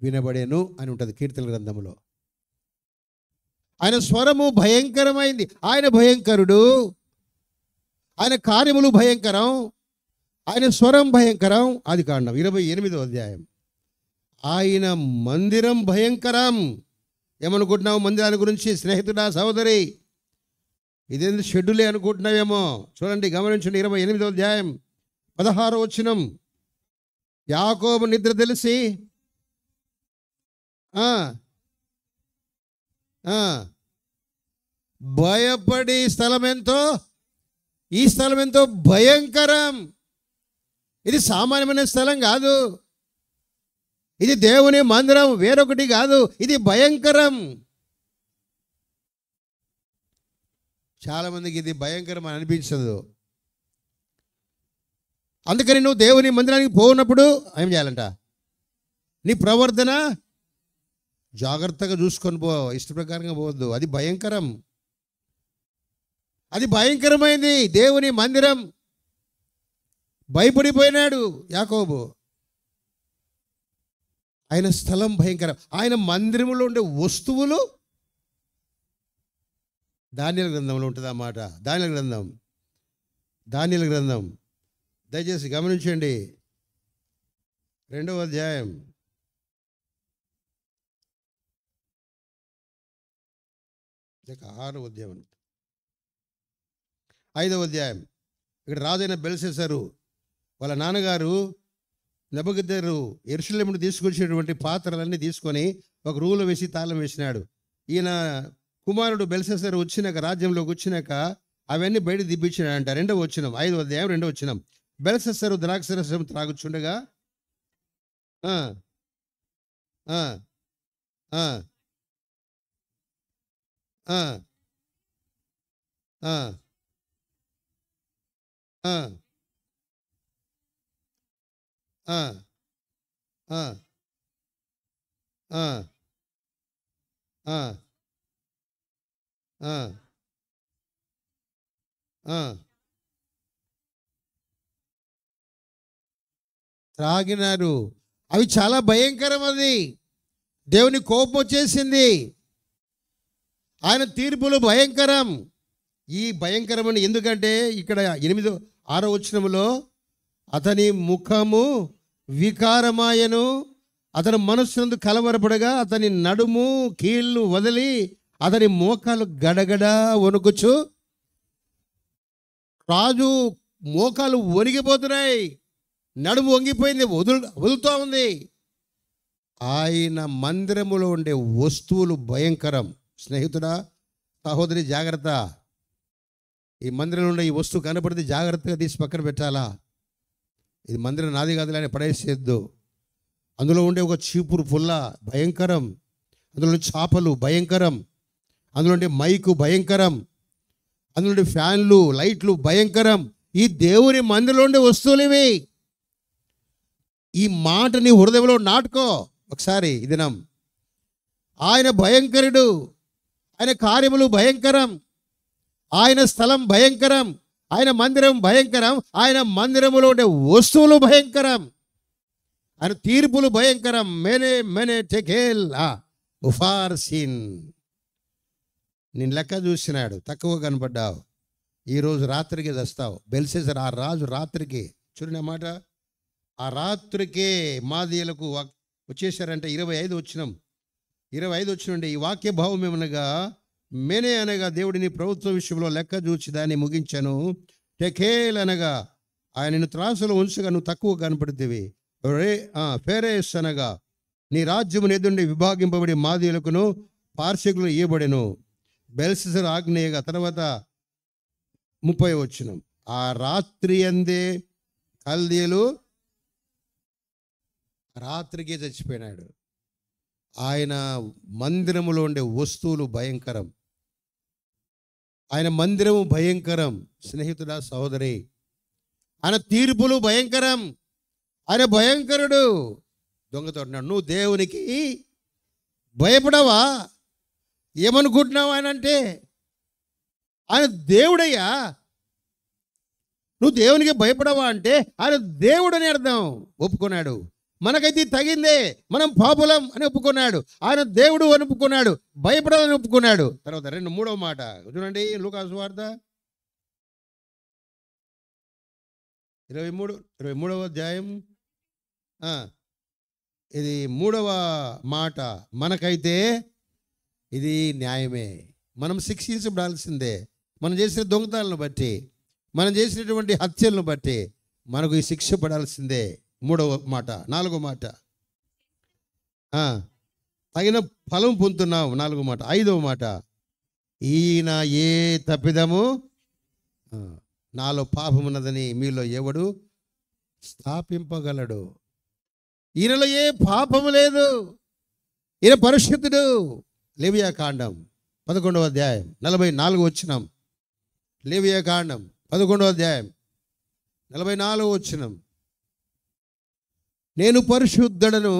వినబడేను అని ఉంటుంది కీర్తన గ్రంథంలో. ఆయన స్వరము భయంకరమైంది. ఆయన భయంకరుడు, ఆయన కార్యములు భయంకరం, ఆయన స్వరం భయంకరం. ఆదికాండం 28వ అధ్యాయం. ఆయన మందిరం భయంకరం. ఏమనుకుంటున్నావు మందిరాల గురించి స్నేహితుడా, సహోదరి? ఇదేంటి షెడ్యూలే అనుకుంటున్నావేమో. చూడండి, గమనించండి. 28వ అధ్యాయం 16వ వచనం. యాకోబు నిద్ర తెలిసి భయపడి ఈ స్థలం ఎంతో భయంకరం. ఇది సామాన్యమైన స్థలం కాదు. ఇది దేవుని మందిరం, వేరొకటి కాదు. ఇది భయంకరం. చాలామందికి ఇది భయంకరం అని అనిపించదు. అందుకని నువ్వు దేవుని మందిరానికి పోనప్పుడు ఏం చేయాలంట? నీ ప్రవర్తన జాగ్రత్తగా చూసుకొని పో, ఇష్ట ప్రకారంగా పోవద్దు. అది భయంకరం. అది భయంకరమైంది. దేవుని మందిరం. భయపడిపోయినాడు యాకోబు. ఆయన స్థలం భయంకరం. ఆయన మందిరంలో ఉండే వస్తువులు దానియేలు గ్రంథంలో ఉంటుంది అన్నమాట. దానియేలు గ్రంథం దయచేసి గమనించండి. 2వ అధ్యాయం 6వ అధ్యాయం 5వ అధ్యాయం. ఇక్కడ రాజైన బెల్షస్సరు వాళ్ళ నాన్నగారు నెబుకద్నెజరు యెరూషలేమును తీసుకొచ్చినటువంటి పాత్రలన్నీ తీసుకొని ఒక రూలో వేసి తాళం వేసినాడు. ఈయన కుమారుడు బెల్షస్సరు వచ్చినాక, రాజ్యంలోకి వచ్చినాక అవన్నీ బయట దిప్పించినాడంట. 2వ వచనం, 5వ అధ్యాయం 2వ వచనం. బెల్షస్సరు ద్రాక్షరసం త్రాగుచుండగా త్రాగినారు. అవి చాలా భయంకరం. అది దేవుని కోపం వచ్చేసింది. ఆయన తీర్పులు భయంకరం. ఈ భయంకరమని ఎందుకంటే ఇక్కడ 6వ వచనంలో అతని ముఖము వికారమాయను, అతని మనస్సునందు కలవరపడగా అతని నడుము కీళ్ళు వదిలి అతని మోకాలు గడగడ వణుకుచు, రాజు మోకాలు వణిగిపోతున్నాయి, నడుము వంగిపోయింది, వదులుతూ ఉంది. ఆయన మందిరములో ఉండే వస్తువులు భయంకరం. స్నేహితుడా, సహోదరి, జాగ్రత్త. ఈ మందిరంలో ఉండే ఈ వస్తువు కనపడితే జాగ్రత్తగా తీసి పక్కన పెట్టాలా. ఇది మందిరం నాది కాదులే అని పడేసేద్దు. అందులో ఉండే ఒక చీపురు పుల్ల భయంకరం, అందులో చేపలు భయంకరం, అందులో ఉండే మైకు భయంకరం, అందులో ఉండే ఫ్యాన్లు, లైట్లు భయంకరం. ఈ దేవుని మందిరంలో ఉండే వస్తువులు ఇవి. ఈ మాట నీ హృదయంలో నాటుకో ఒకసారి ఈ దినం. ఆయన భయంకరుడు, ఆయన కార్యములు భయంకరం, ఆయన స్థలం భయంకరం, ఆయన మందిరం భయంకరం, ఆయన మందిరములో ఉండే వస్తువులు భయంకరం, ఆయన తీర్పులు భయంకరం. మెనే మెనే టెకేల్ ఉఫార్సిన్. నేను లెక్క చూసినాడు, తక్కువ కనపడ్డావు, ఈరోజు రాత్రికి తెస్తావు. బెల్షస్సర్ ఆ రాజు రాత్రికి, చూడండి మాట, ఆ రాత్రికే మాదీయులకు వచ్చేసారంటే 25 వచ్చినాం. 25 వచ్చినండి. ఈ వాక్య భావం ఏమనగా, మెనే అనగా దేవుడిని ప్రభుత్వ విషయంలో లెక్క చూచి దాన్ని ముగించాను. టెకేల్ అనగా ఆయనను త్రాసులో ఉంచగా నువ్వు తక్కువ కనపడుతుంది. ఫేరేస్ అనగా నీ రాజ్యము ఎదుండి విభాగింపబడి మాదీయులకును పార్శకులు ఇయ్యబడెను. బెల్షస్సర్ ఆజ్ఞేయగా. తర్వాత 30 వచ్చినాం. ఆ రాత్రి అందే కల్దీయులు రాత్రికే చచ్చిపోయినాడు. ఆయన మందిరములో ఉండే వస్తువులు భయంకరం, ఆయన మందిరము భయంకరం. స్నేహితుడా, సహోదరి, ఆయన తీర్పులు భయంకరం, ఆయన భయంకరుడు. దొంగతో అంటున్నాడు, నువ్వు దేవునికి భయపడవా? ఏమనుకుంటున్నావు ఆయన అంటే? ఆయన దేవుడయ్యా, నువ్వు దేవునికి భయపడవా అంటే ఆయన దేవుడని అర్థం. ఒప్పుకున్నాడు. మనకైతే తగిందే, మనం పాపులం అని ఒప్పుకున్నాడు. ఆయన దేవుడు అని ఒప్పుకున్నాడు, భయపడాలని ఒప్పుకున్నాడు. తర్వాత 3వ మాట చూడండి, లూకాసు వార్త 23వ అధ్యాయం. ఇది 3వ మాట. మనకైతే ఇది న్యాయమే, మనం శిక్షించబడాల్సిందే. మనం చేసిన దొంగతనాలను బట్టి, మనం చేసినటువంటి హత్యలను బట్టి మనకు ఈ శిక్ష పడాల్సిందే. 3వ మాట. 4వ మాట, తగిన ఫలం పొందుతున్నావు. 4వ మాట. 5వ మాట, ఈయన ఏ తప్పిదము నాలో పాపమున్నదని మీలో ఎవడు స్థాపింపగలడు? ఈయనలో ఏ పాపము లేదు, ఈయన పరిశుద్ధుడు. లేవియా కాండం 11వ అధ్యాయం 44 వచనం. లేవియా కాండం 11వ అధ్యాయం 44 వచనం. నేను పరిశుద్ధుడను,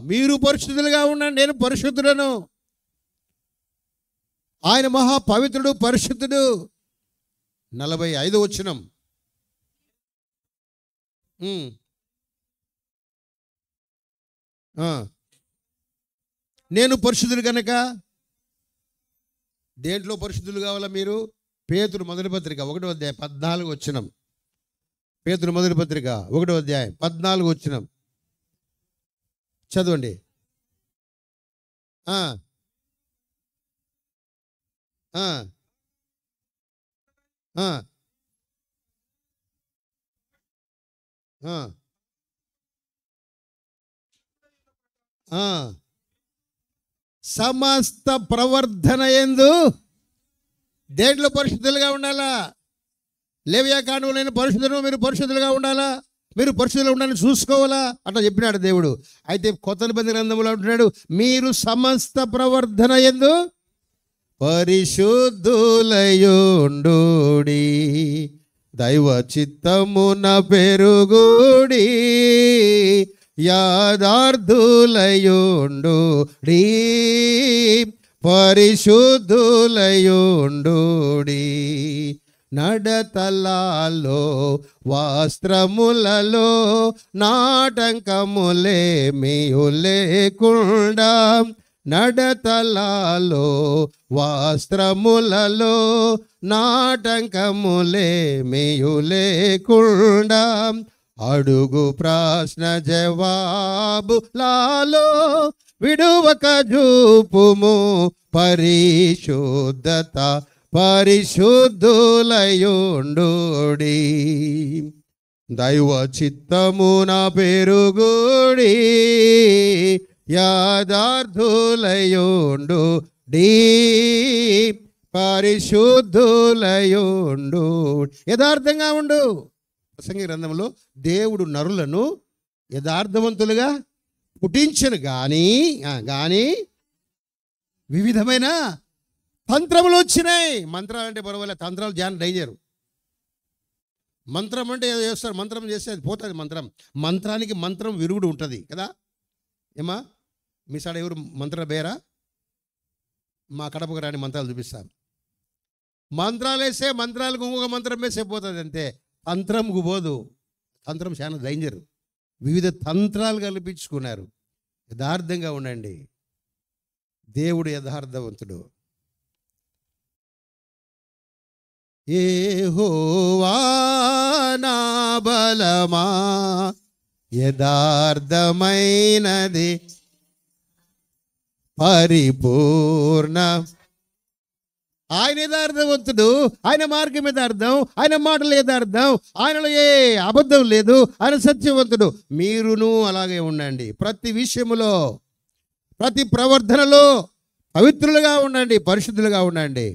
మీరు పరిశుద్ధులుగా ఉండండి, నేను పరిశుద్ధుడను. ఆయన మహా పవిత్రుడు, పరిశుద్ధుడు. 45 వచనం. నేను పరిశుద్ధులు కనుక. దేంట్లో పరిశుద్ధులు కావాలా మీరు? పేతురు మొదటి పత్రిక 1వ అధ్యాయం 14 వచనం. పేతురు మొదటి పత్రిక 1వ అధ్యాయం 14 వచనం చదవండి. సమస్త ప్రవర్ధన యందు దేంట్లో పరిశుద్ధులుగా ఉండాలా? లేవియా కాండంలో నేను పరిశుద్ధులను, మీరు పరిశుద్ధులుగా ఉండాలా, మీరు పరిశుద్ధులు ఉండాలని చూసుకోవాలా, అట్లా చెప్పినాడు దేవుడు. అయితే కొత్త నిబంధన గ్రంథంలో అంటున్నాడు, మీరు సమస్త ప్రవర్ధన యందు పరిశుద్ధులయుండుడి, దైవ చిత్తమున పెరుగుడి, యాదార్థులయుండుడి, పరిశుద్ధులయుండుడి. నడతలాలో వస్త్రములలో నాటంకములేమియు లేకుండా, నడతలాలో వస్త్రములలో నాటంకములేమియు లేకుండా, అడుగు ప్రశ్న జవాబులలో విడువక చూపుము పరిశుద్ధత, పరిశుద్ధులయుండుడి, దైవ చిత్తమున పెరుగుడి, యాదార్థులయుండుడి, పరిశుద్ధులయుండు. యథార్థంగా ఉండు. ప్రసంగి గ్రంథంలో దేవుడు నరులను యథార్థవంతులుగా పుట్టించను కానీ వివిధమైన తంత్రములు వచ్చినాయి. మంత్రాలు అంటే పర్వాలేదు, తంత్రాలు జాన్ డైజరు. మంత్రం అంటే ఏదో చేస్తారు, మంత్రం చేస్తే అది పోతుంది. మంత్రానికి మంత్రం విరుగుడు ఉంటుంది కదా. ఏమా మీ సాడ ఎవరు మంత్ర బేరా? మా కడపకు రాని మంత్రాలు చూపిస్తాను. మంత్రాలు వేసే మంత్రాలకు ఇంకొక మంత్రం వేసేపోతుంది అంతే. తంత్రంకు పోదు. తంత్రం చాలా డేంజర్. వివిధ తంత్రాలు కల్పించుకున్నారు. యథార్థంగా ఉండండి. దేవుడు యథార్థవంతుడు. యెహోవా నా బలమా, యథార్థమైనది పరిపూర్ణ. ఆయన యథార్థవంతుడు. ఆయన మార్గం యథార్థం, ఆయన మాటలు యథార్థం, ఆయనలో ఏ అబద్ధం లేదు. ఆయన సత్యవంతుడు. మీరును అలాగే ఉండండి. ప్రతి విషయములో, ప్రతి ప్రవర్తనలో పవిత్రులుగా ఉండండి, పరిశుద్ధులుగా ఉండండి.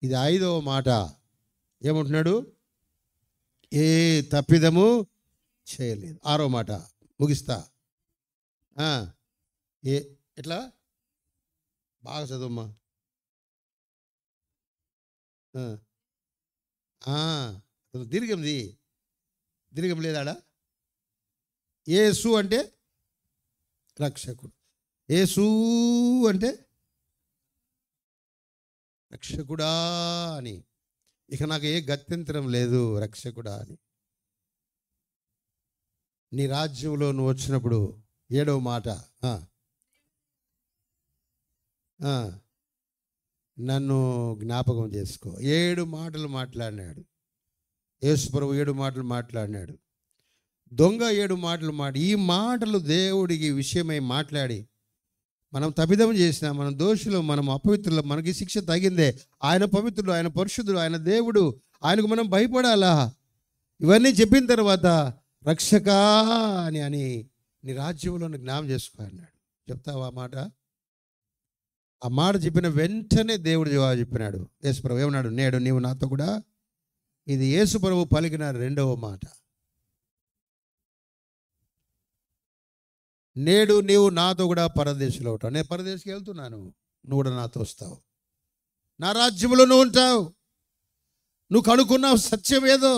ఇది 5వ మాట. ఏమంటున్నాడు? ఏ తప్పిదము చేయలేదు. 6వ మాట ముగిస్తా. ఎట్లా బాగా చదువుమ్మా. దీర్ఘంది. దీర్ఘం లేదాడా? యేసు అంటే రక్షకుడు. యేసు అంటే రక్షకుడా అని. ఇక నాకు ఏ గత్యంతరం లేదు, రక్షకుడా అని. నీ రాజ్యంలో నువ్వు వచ్చినప్పుడు 7వ మాట, నన్ను జ్ఞాపకం చేసుకో. 7 మాటలు మాట్లాడినాడు యేసు ప్రభు. 7 మాటలు మాట్లాడినాడు. దొంగ 7 మాటలు ఈ మాటలు దేవుడికి విషయమై మాట్లాడి, మనం తప్పిదం చేసినా, మనం దోషులు, మనం అపవిత్రులు, మనకి శిక్ష తగిందే. ఆయన పవిత్రుడు, ఆయన పరిశుద్ధుడు, ఆయన దేవుడు, ఆయనకు మనం భయపడాలా. ఇవన్నీ చెప్పిన తర్వాత రక్షకా అని నీ రాజ్యంలో జ్ఞాపకం చేసుకో అన్నాడు. చెప్తావా ఆ మాట? ఆ మాట చెప్పిన వెంటనే దేవుడు జవాబు చెప్పినాడు. యేసు ప్రభు ఏమన్నాడు? నేడు నీవు నాతో కూడా. ఇది యేసు ప్రభు పలికిన 2వ మాట. నేడు నీవు నాతో కూడా పరదేశంలో ఉంటావు. నేను పరదేశంకి వెళ్తున్నాను, నువ్వు కూడా నాతో వస్తావు. నా రాజ్యంలో నువ్వు ఉంటావు. నువ్వు కనుక్కున్నావు సత్యం ఏదో.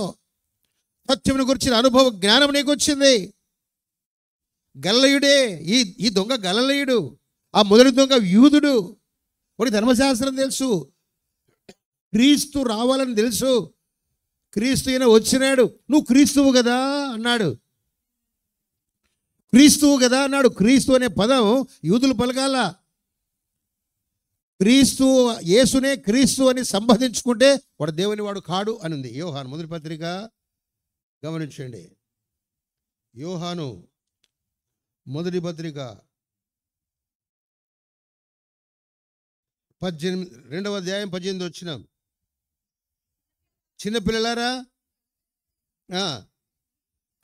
సత్యమును గురించిన అనుభవ జ్ఞానం నీకు వచ్చింది. గలిలయుడే ఈ దొంగ. గలిలయుడు. ఆ మొదటి దొంగ యూదుడు. వాడికి ధర్మశాస్త్రం తెలుసు, క్రీస్తు రావాలని తెలుసు. క్రీస్తు ఈయన వచ్చినాడు. నువ్వు క్రీస్తువు కదా అన్నాడు. క్రీస్తువు కదా అన్నాడు. క్రీస్తు అనే పదం యూదులు పలకాల. క్రీస్తు, యేసునే క్రీస్తు అని సంబోధించుకుంటే వాడు దేవుని వాడు కాడు అని ఉంది. యోహాను మొదటి పత్రిక గమనించండి. యోహాను మొదటి పత్రిక 2వ అధ్యాయం 18 వచ్చినాం. చిన్నపిల్లలారా,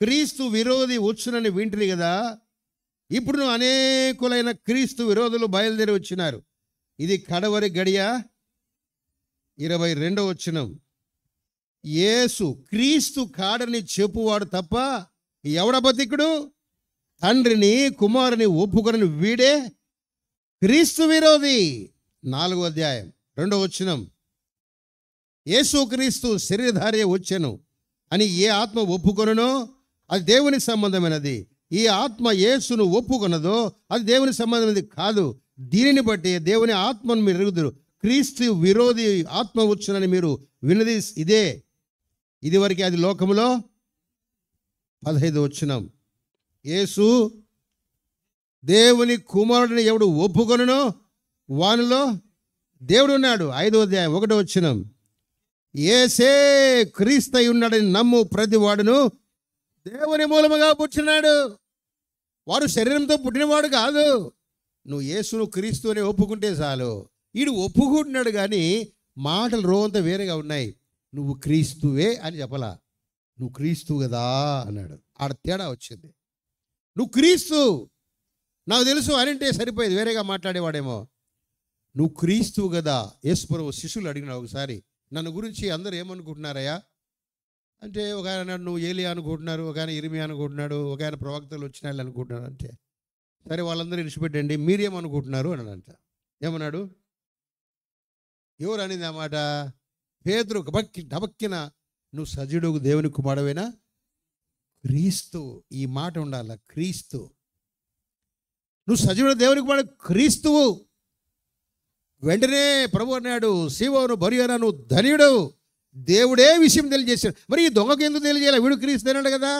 క్రీస్తు విరోధి వచ్చునని వింటిరి కదా. ఇప్పుడు అనేకులైన క్రీస్తు విరోధులు బయలుదేరి వచ్చినారు. ఇది కడవరి గడియ. 22వ వచనం. యేసు క్రీస్తు కాడని చెప్పువాడు తప్ప ఎవడబతికుడు? తండ్రిని కుమారుని ఒప్పుకొనని వీడే క్రీస్తు విరోధి. 4వ అధ్యాయం 2వ వచనం. యేసు క్రీస్తు శరీరధారి వచ్చెను అని ఏ ఆత్మ ఒప్పుకొనునో అది దేవుని సంబంధమైనది. ఈ ఆత్మ యేసును ఒప్పుకొనదో అది దేవుని సంబంధమైనది కాదు. దీనిని బట్టి దేవుని ఆత్మను మీరు ఎరుగుదురు. క్రీస్తు విరోధి ఆత్మ వచ్చునని మీరు విన్నది ఇదే. ఇది వరకు అది లోకములో. 15వ వచనం. యేసు దేవుని కుమారుడిని ఎవడు ఒప్పుకొనునో వానిలో దేవుడు ఉన్నాడు. 5వ అధ్యాయం 1వ వచనం. యేసే క్రీస్తు ఉన్నాడని నమ్ము ప్రతి వాడును దేవుని మూలముగా పుట్టినాడు. వాడు శరీరంతో పుట్టినవాడు కాదు. నువ్వు యేసును క్రీస్తు అని ఒప్పుకుంటే చాలు. వీడు ఒప్పుకుంటున్నాడు కానీ మాటలు రోంత వేరేగా ఉన్నాయి. నువ్వు క్రీస్తువే అని చెప్పలా. నువ్వు క్రీస్తు కదా అన్నాడు. ఆడ తేడా వచ్చింది. నువ్వు క్రీస్తు నాకు తెలుసు అనంటే సరిపోయేది. వేరేగా మాట్లాడేవాడేమో. నువ్వు క్రీస్తువు కదా. యేసు ప్రభువు శిష్యులు అడిగినాడు ఒకసారి, నన్ను గురించి అందరూ ఏమనుకుంటున్నారయ్యా అంటే, ఒక ఆయన నువ్వు ఏలియా అనుకుంటున్నారు, ఒక ఆయన ఇర్మియా అనుకుంటున్నాడు, ఒక ఆయన ప్రవక్తలు వచ్చిన అనుకుంటున్నారు. అంటే సరే వాళ్ళందరూ విడిచిపెట్టండి, మీరేమనుకుంటున్నారు అన్నాడంట. ఏమన్నాడు? ఎవరు అనేది ఆ మాట? పేతురు డబక్కిన నువ్వు సజీవుడు దేవుని కుమారుడవేనా? క్రీస్తు. ఈ మాట ఉండాల. క్రీస్తు. నువ్వు సజీవుడు దేవుని కుమారుడు, క్రీస్తువు. వెంటనే ప్రభు అన్నాడు, సీమోను బరియనా నువ్వు ధన్యుడు, దేవుడే విషయం తెలియజేశాడు. మరి ఈ దొంగకి ఎందుకు తెలియజేయాలి? వీడు క్రీస్తున్నాడు కదా,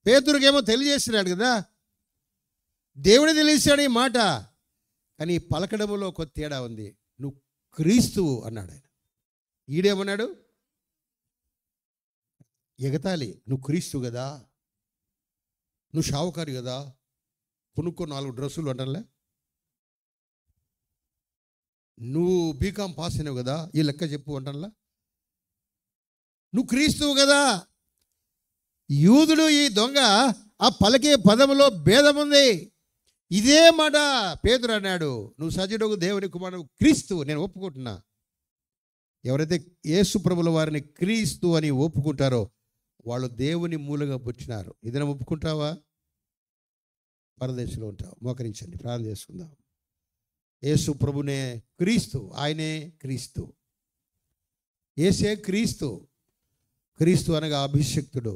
పేతురుకేమో తెలియజేస్తున్నాడు కదా, దేవుడే తెలియజేశాడు ఈ మాట. కానీ పలకడములో ఒక తేడా ఉంది. నువ్వు క్రీస్తువు అన్నాడు ఆయన. ఈడేమన్నాడు? ఎగతాళి. నువ్వు క్రీస్తు కదా, నువ్వు షావుకారు కదా, కొనుక్కో 4 డ్రెస్సులు అంటలే, నువ్వు బీకాం పాస్ అయినావు కదా, ఈ లెక్క చెప్పు అంటల్లా, నువ్వు క్రీస్తువు కదా. యూదుడు ఈ దొంగ ఆ పలికే పదములో భేదం ఉంది. ఇదే మాట పేతురు అన్నాడు, నువ్వు సజీవుడు దేవుని కుమారుడు క్రీస్తువు, నేను ఒప్పుకుంటున్నా. ఎవరైతే యేసు ప్రభుల వారిని క్రీస్తు అని ఒప్పుకుంటారో వాళ్ళు దేవుని మూలంగా పుట్టినారు. ఇదైనా ఒప్పుకుంటావా? పరదేశంలో ఉంటావు. మోకరించండి, ప్రార్థన చేసుకుందాం. యేసు ప్రభునే క్రీస్తు, ఆయనే క్రీస్తు, యేసే క్రీస్తు. క్రీస్తు అనగా అభిషక్తుడు,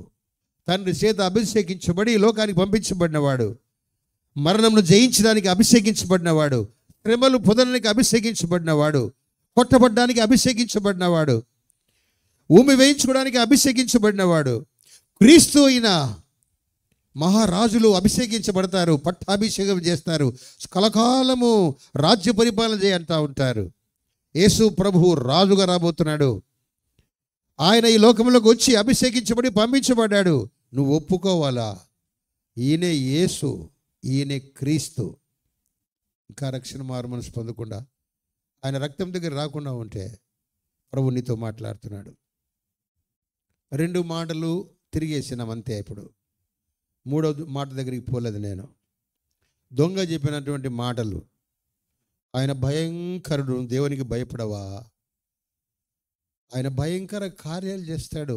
తండ్రి చేత అభిషేకించబడి లోకానికి పంపించబడినవాడు, మరణంను జయించడానికి అభిషేకించబడినవాడు, శ్రమలు పొందడానికి అభిషేకించబడినవాడు, కొట్టబడ్డానికి అభిషేకించబడినవాడు, భూమి వేయించుకోవడానికి అభిషేకించబడినవాడు క్రీస్తు. అయిన మహారాజులు అభిషేకించబడతారు, పట్టాభిషేకం చేస్తారు, కలకాలము రాజ్య పరిపాలన చేయంటా ఉంటారు. యేసు ప్రభువు రాజుగా రాబోతున్నాడు. ఆయన ఈ లోకంలోకి వచ్చి అభిషేకించబడి పంపించబడ్డాడు. నువ్వు ఒప్పుకోవాలా? ఈయనే యేసు, ఈయనే క్రీస్తు. ఇంకా రక్షణ మారు మనసు పొందకుండా ఆయన రక్తం దగ్గర రాకుండా ఉంటే ప్రభు నీతో మాట్లాడుతున్నాడు. 2 మాటలు తిరిగేసినాం అంతే. ఇప్పుడు 3వ మాట దగ్గరికి పోలేదు నేను. దొంగ చెప్పినటువంటి మాటలు, ఆయన భయంకరుడు, దేవునికి భయపడవా? ఆయన భయంకర కార్యాలు చేస్తాడు,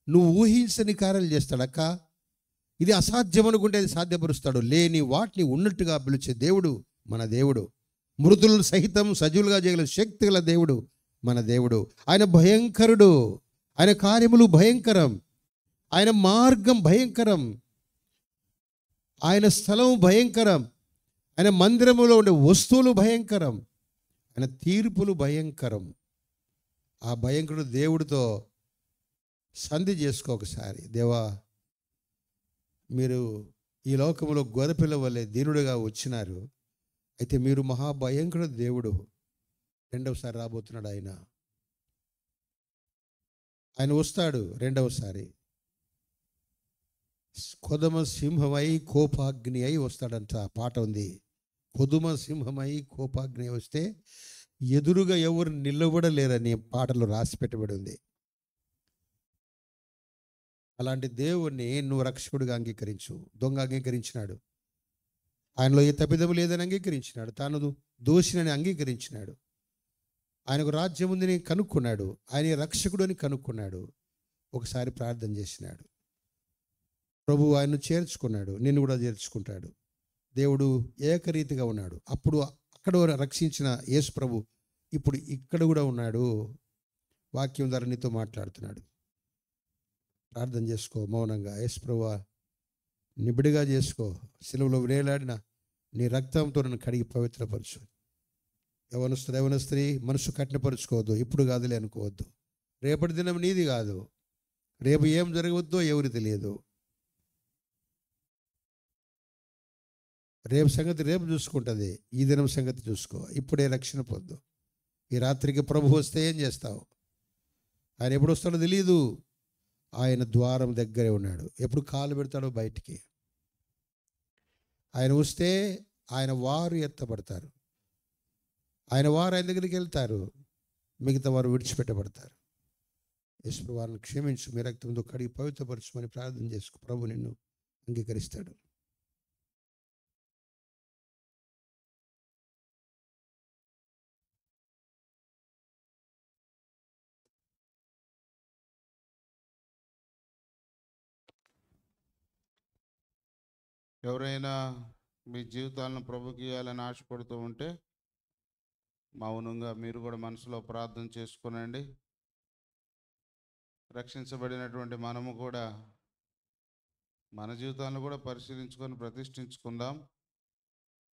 నువ్వు ఊహించని కార్యాలు చేస్తాడు. అక్క, ఇది అసాధ్యం అనుకుంటే అది సాధ్యపరుస్తాడు. లేని వాటిని ఉన్నట్టుగా పిలిచే దేవుడు మన దేవుడు. మృతులను సహితం సజీవులుగా చేయగల శక్తి గల దేవుడు మన దేవుడు. ఆయన భయంకరుడు, ఆయన కార్యములు భయంకరం, ఆయన మార్గం భయంకరం, ఆయన స్థలం భయంకరం, ఆయన మందిరములో ఉండే వస్తువులు భయంకరం, ఆయన తీర్పులు భయంకరం. ఆ భయంకరుడు దేవుడితో సంధి చేసుకో ఒకసారి. దేవా, మీరు ఈ లోకంలో గొర్రెపిల్ల వలె దీనుడిగా వచ్చినారు, అయితే మీరు మహాభయంకరుడు దేవుడు. 2వసారి రాబోతున్నాడు ఆయన. ఆయన వస్తాడు 2వసారి. కొదమ సింహమై కోపాగ్ని అయి వస్తాడంట. పాట ఉంది, కొదుమ సింహమై కోపాగ్ని వస్తే ఎదురుగా ఎవరు నిలబడలేరని పాటలో రాసి పెట్టబడి ఉంది. అలాంటి దేవుణ్ణి నువ్వు రక్షకుడిగా అంగీకరించు. దొంగ అంగీకరించినాడు, ఆయనలో ఏ తప్పిదము లేదని అంగీకరించినాడు, తాను దోషినని అంగీకరించినాడు, ఆయనకు రాజ్యం ఉందని కనుక్కున్నాడు, ఆయన రక్షకుడు అని కనుక్కున్నాడు. ఒకసారి ప్రార్థన చేసినాడు, ప్రభు ఆయన్ను చేర్చుకున్నాడు, నిన్ను కూడా చేర్చుకుంటాడు. దేవుడు ఏకరీతిగా ఉన్నాడు. అప్పుడు అక్కడ రక్షించిన యేసు ప్రభు ఇప్పుడు ఇక్కడ కూడా ఉన్నాడు. వాక్యం ద్వారా నీతో మాట్లాడుతున్నాడు. ప్రార్థన చేసుకో మౌనంగా. యేసు ప్రభువా, నిబిడిగా చేసుకో. సిలువలో వేలాడిన నీ రక్తంతో నన్ను కడిగి పవిత్రపరచు. యవనస్త్రీ మనసు కఠినపరుచుకోవద్దు. ఇప్పుడు కాదులే అనుకోవద్దు. రేపటి దినం నీది కాదు. రేపు ఏం జరగవద్దో ఎవరికి తెలియదు. రేపు సంగతి రేపు చూసుకుంటుంది, ఈ దినం సంగతి చూసుకో. ఇప్పుడే రక్షణ పొందు. ఈ రాత్రికి ప్రభు వస్తే ఏం చేస్తావు? ఆయన ఎప్పుడు వస్తాడో తెలియదు. ఆయన ద్వారం దగ్గరే ఉన్నాడు. ఎప్పుడు కాలు పెడతాడో బయటికి. ఆయన వస్తే ఆయన వారు ఎత్తబడతారు, ఆయన వారు ఆయన దగ్గరికి వెళ్తారు, మిగతా వారు విడిచిపెట్టబడతారు. యేసు వారిని క్షమించు, మీ రక్తంతో కడిగి పవిత్రపరచుమని ప్రార్థన చేసుకో. ప్రభు నిన్ను అంగీకరిస్తాడు. ఎవరైనా మీ జీవితాలను ప్రభుకి ఇవ్వాలని ఆశపడుతూ ఉంటే మౌనంగా మీరు కూడా మనసులో ప్రార్థన చేసుకునండి. రక్షించబడినటువంటి మనము కూడా మన జీవితాలను కూడా పరిశీలించుకొని ప్రతిష్ఠించుకుందాం.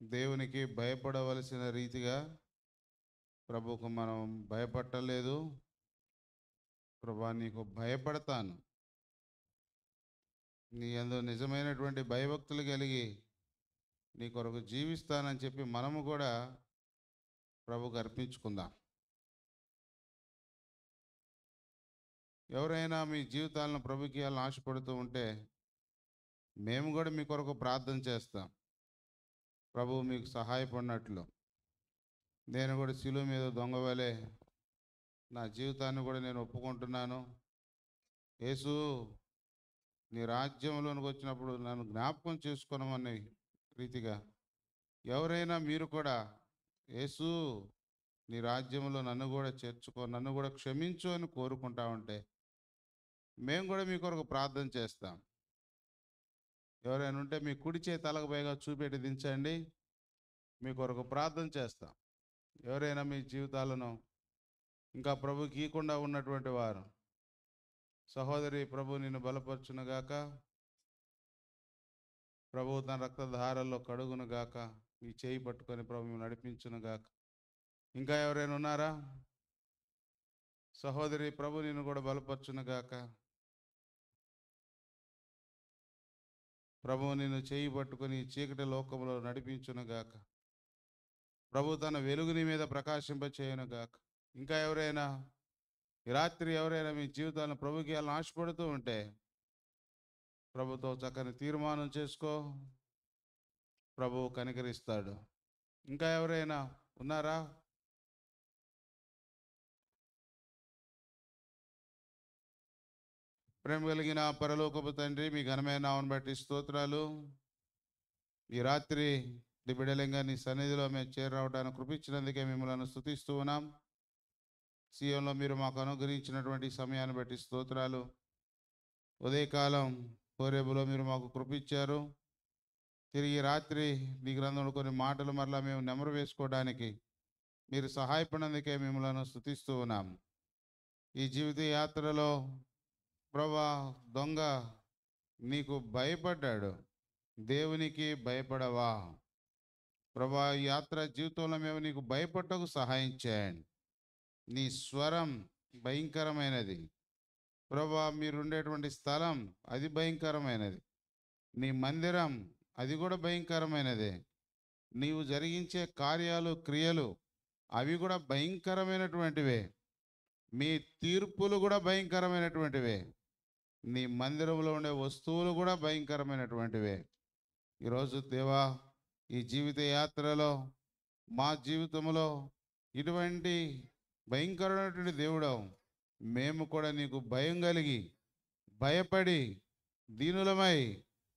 దేవునికి భయపడవలసిన రీతిగా ప్రభువుకు మనం భయపడలేదు. ప్రభా నీకు భయపడతాను, నీ యందు నిజమైనటువంటి భయభక్తులు కలిగి నీ కొరకు జీవిస్తానని చెప్పి మనము కూడా ప్రభుకు అర్పించుకుందాం. ఎవరైనా మీ జీవితాలను ప్రభుకి ఇవ్వాలని ఆశపడుతూ ఉంటే మేము కూడా మీ కొరకు ప్రార్థన చేస్తాం. ప్రభువు మీకు సహాయపడినట్లు నేను కూడా శిలువ మీద దొంగవలే నా జీవితాన్ని కూడా నేను ఒప్పుకుంటున్నాను. యేసు, నీ రాజ్యంలోనికి వచ్చినప్పుడు నన్ను జ్ఞాపకం చేసుకోనమనే రీతిగా ఎవరైనా మీరు కూడా యేసు నీ రాజ్యంలో నన్ను కూడా చేర్చుకో, నన్ను కూడా క్షమించు అని కోరుకుంటా ఉంటే మేము కూడా మీ కొరకు ప్రార్థన చేస్తాం. ఎవరైనా ఉంటే మీ కుడి చేయి తలకు పైగా చూపెట్టి దించండి, మీ కొరకు ప్రార్థన చేస్తాం. ఎవరైనా మీ జీవితాలను ఇంకా ప్రభుకి ఇవ్వకుండా ఉన్నటువంటి వారు, సహోదరి ప్రభు నిన్ను బలపరచునుగాక, ప్రభు తన రక్తధారల్లో కడుగునుగాక, మీ చేయి పట్టుకొని ప్రభు నడిపించునుగాక. ఇంకా ఎవరైనా ఉన్నారా? సహోదరి ప్రభు నిన్ను కూడా బలపరచునుగాక, ప్రభు నిన్ను చేయి పట్టుకొని చీకటి లోకంలో నడిపించునుగాక, ప్రభు తన వెలుగు నీ మీద ప్రకాశింపచేయునుగాక. ఇంకా ఎవరైనా ఈ రాత్రి ఎవరైనా మీ జీవితాలను ప్రభుకి ఇవ్వాలని ఆశపడుతూ ఉంటే ప్రభుతో చక్కని తీర్మానం చేసుకో, ప్రభువు కనికరిస్తాడు. ఇంకా ఎవరైనా ఉన్నారా? ప్రేమ కలిగిన పరలోకపు తండ్రి, మీ ఘనమైన నామమును బట్టి స్తోత్రాలు. ఈ రాత్రి బిడ్డలంగా నీ సన్నిధిలో మేము చేరరావడానికి కృపించినందుకే మిమ్మల్ని స్తుతిస్తూ ఉన్నాం. సీఎంలో మీరు మాకు అనుగ్రహించినటువంటి సమయాన్ని బట్టి స్తోత్రాలు. ఉదయకాలం కోరేబులో మీరు మాకు కృపించారు. తిరిగి రాత్రి మీ గ్రంథంలో కొన్ని మాటలు మరలా మేము నెమరు వేసుకోవడానికి మీరు సహాయపడినందుకే మిమ్మల్ని స్తుతిస్తూ ఉన్నాం. ఈ జీవిత యాత్రలో ప్రభా దొంగ నీకు భయపడ్డాడు, దేవునికి భయపడవా? ప్రభా ఈ యాత్ర జీవితంలో మేము నీకు భయపడటకు సహాయం చేయండి. నీ స్వరం భయంకరమైనది ప్రభా, మీరుండేటువంటి స్థలం అది భయంకరమైనది, నీ మందిరం అది కూడా భయంకరమైనదే, నీవు జరిగించే కార్యాలు క్రియలు అవి కూడా భయంకరమైనటువంటివే, మీ తీర్పులు కూడా భయంకరమైనటువంటివే, నీ మందిరంలో ఉండే వస్తువులు కూడా భయంకరమైనటువంటివే. ఈరోజు దేవా, ఈ జీవిత యాత్రలో మా జీవితంలో ఇటువంటి భయంకరమైనటువంటి దేవుడవు, మేము కూడా నీకు భయం కలిగి భయపడి దీనులమై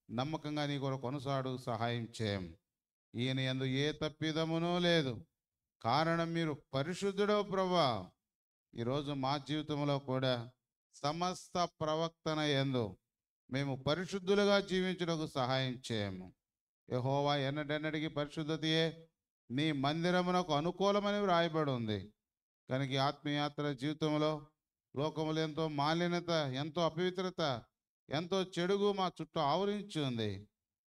నమ్మకంగా నీ కొరకు కొనసాడు సహాయం చేయం. ఈయన యందు ఏ తప్పిదమునూ లేదు, కారణం మీరు పరిశుద్ధుడవు ప్రభువా. ఈరోజు మా జీవితంలో కూడా సమస్త ప్రవర్తన యందు మేము పరిశుద్ధులుగా జీవించుటకు సహాయం చేయము. యెహోవా ఎన్నడెన్నటికి పరిశుద్ధతయే నీ మందిరమునకు అనుకూలమని వ్రాయబడి ఉంది. కనుక ఈ ఆత్మయాత్ర జీవితంలో లోకములు ఎంతో మాలిన్యత, ఎంతో అపవిత్రత, ఎంతో చెడుగు మా చుట్టూ ఆవరించి ఉంది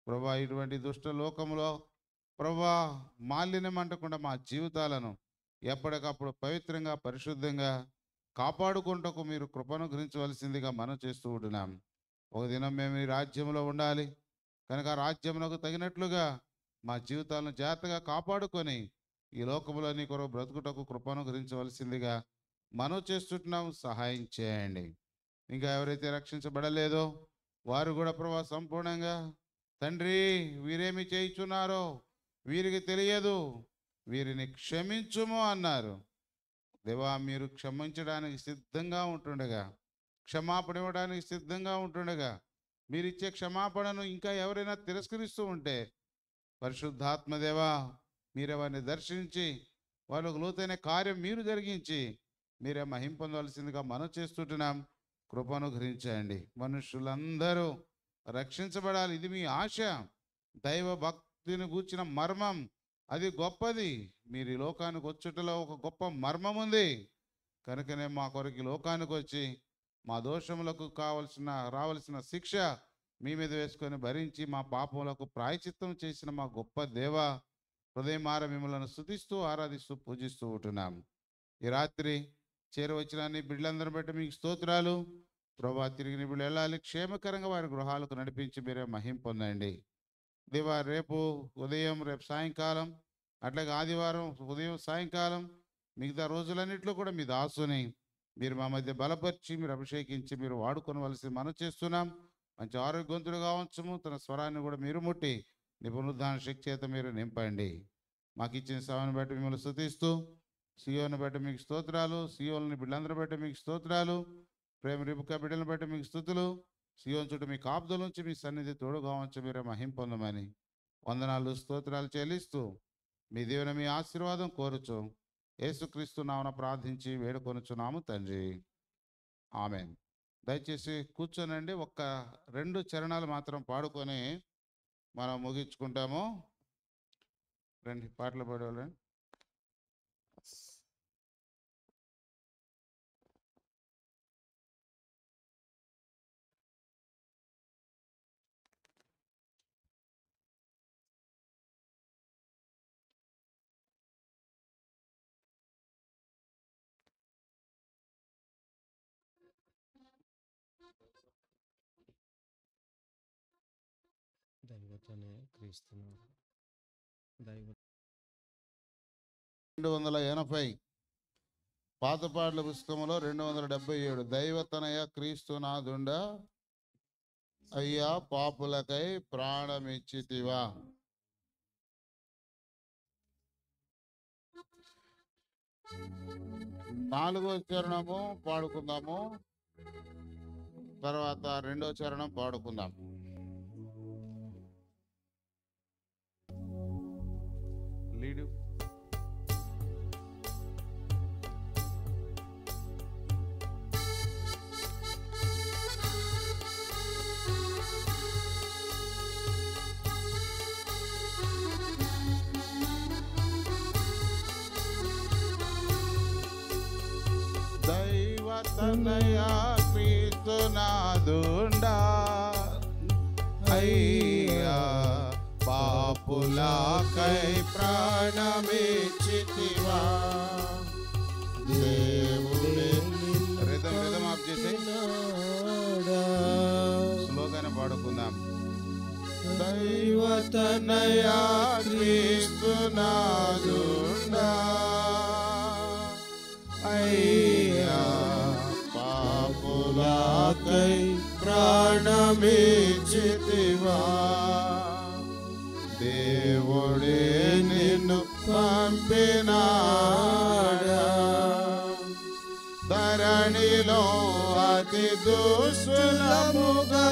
ప్రభా. ఇటువంటి దుష్ట లోకములో ప్రభా మాలిన్యం అంటకుండా మా జీవితాలను ఎప్పటికప్పుడు పవిత్రంగా పరిశుద్ధంగా కాపాడుకుంటకు మీరు కృపను గురించవలసిందిగా మనం చేస్తూ ఉంటున్నాం. ఒక దినం మేము ఈ రాజ్యంలో ఉండాలి కనుక రాజ్యమునకు తగినట్లుగా మా జీవితాలను జాగ్రత్తగా కాపాడుకొని ఈ లోకంలో నీ కొరకు బ్రతుకుటకు కృపను గురించవలసిందిగా మనం చేస్తుంటున్నాం. సహాయం చేయండి. ఇంకా ఎవరైతే రక్షించబడలేదో వారు కూడా ప్రభా సంపూర్ణంగా తండ్రి వీరేమి చేయుచున్నారో వీరికి తెలియదు, వీరిని క్షమించుము అన్నారు. దేవా, మీరు క్షమించడానికి సిద్ధంగా ఉంటుండగా, క్షమాపణ ఇవ్వడానికి సిద్ధంగా ఉంటుండగా, మీరు ఇచ్చే క్షమాపణను ఇంకా ఎవరైనా తిరస్కరిస్తూ ఉంటే పరిశుద్ధాత్మదేవా మీరే వారిని దర్శించి వాళ్ళకు లోతైన కార్యం మీరు జరిగించి మీరే మహిం పొందవలసిందిగా మనం చేస్తుంటున్నాం. కృపను గ్రహించండి. మనుషులందరూ రక్షించబడాలి, ఇది మీ ఆశ. దైవ భక్తిని గూర్చిన మర్మం అది గొప్పది. మీరు ఈ లోకానికి వచ్చుటలో ఒక గొప్ప మర్మం ఉంది. కనుకనే మా కొరకు ఈ లోకానికి వచ్చి మా దోషములకు రావాల్సిన శిక్ష మీ మీద వేసుకొని భరించి మా పాపములకు ప్రాయచిత్తం చేసిన మా గొప్ప దేవ, హృదయమార మిమ్మల్ని స్తుతిస్తూ ఆరాధిస్తూ పూజిస్తూ ఉంటున్నాం. ఈ రాత్రి చేరవచ్చిన నీ బిడ్డలందరూ బట్టి మీకు స్తోత్రాలు ప్రభా. తిరిగి నీ బిడ్డలు వెళ్ళాలి, క్షేమకరంగా వారి గృహాలకు నడిపించి మీరే మహిమ పొందండి దేవా. రేపు ఉదయం, రేపు సాయంకాలం, అట్లాగే ఆదివారం ఉదయం సాయంకాలం, మిగతా రోజులన్నింటిలో కూడా మీ దాసుని మీరు మా మధ్య బలపరిచి మీరు అభిషేకించి మీరు వాడుకొనవలసి మనం చేస్తున్నాం. మంచి ఆరోగ్యవంతుడుగా ఉంచము. తన స్వరాన్ని కూడా మీరు ముట్టి నీ పునరుద్ధాన శక్తి చేత మీరు నింపండి. మాకు ఇచ్చిన సమయాన్ని బట్టి మిమ్మల్ని స్తుతిస్తూ, సియోను బట్టి మీకు స్తోత్రాలు, సియోని బిడ్డలందరూ బట్టి మీకు స్తోత్రాలు, ప్రేమ రిపుక బిడ్డలను బట్టి మీకు స్తుతులు. సియోను చుట్టూ మీ కాపుదల నుంచి మీ సన్నిధి తోడుగా ఉంచి మీరే మహిమ పొందమని వందనాలు స్తోత్రాలు చెల్లిస్తూ మీ దేవుని మీ ఆశీర్వాదం కోరుచు యేసుక్రీస్తు నామమున ప్రార్థించి వేడుకొనుచున్నాము తండ్రి, ఆమేన్. దయచేసి కూర్చోనండి. 2 చరణాలు మాత్రం పాడుకొని మనం ముగించుకుంటాము. రండి, పాటలు పాడేవాళ్ళండి. దైవతనయ క్రీస్తునాథుడా, దైవ 280 పాత పాటల పుస్తకంలో 277 దైవతనయ క్రీస్తునాథుండా అయ్యా పాపులకై ప్రాణమిచ్చితివా. నాలుగో చరణము పాడుకుందాము, తర్వాత 2వ చరణం పాడుకుందాం. లీడు దైవతనయ క్రీస్తునాథుండా అయ్యా పాపులకై ప్రాణమిచ్చితివా. దేవుడే రిధం ఆఫ్ చేసి స్లోగానే పాడుకుందాం. దైవతనయ క్రీస్తునాథుండా అయ్యా పాపులకై ప్రాణమిచ్చితివా. దేవుడే నిన్ను పంపినాడా ధరణిలో అతి దుష్టులముగా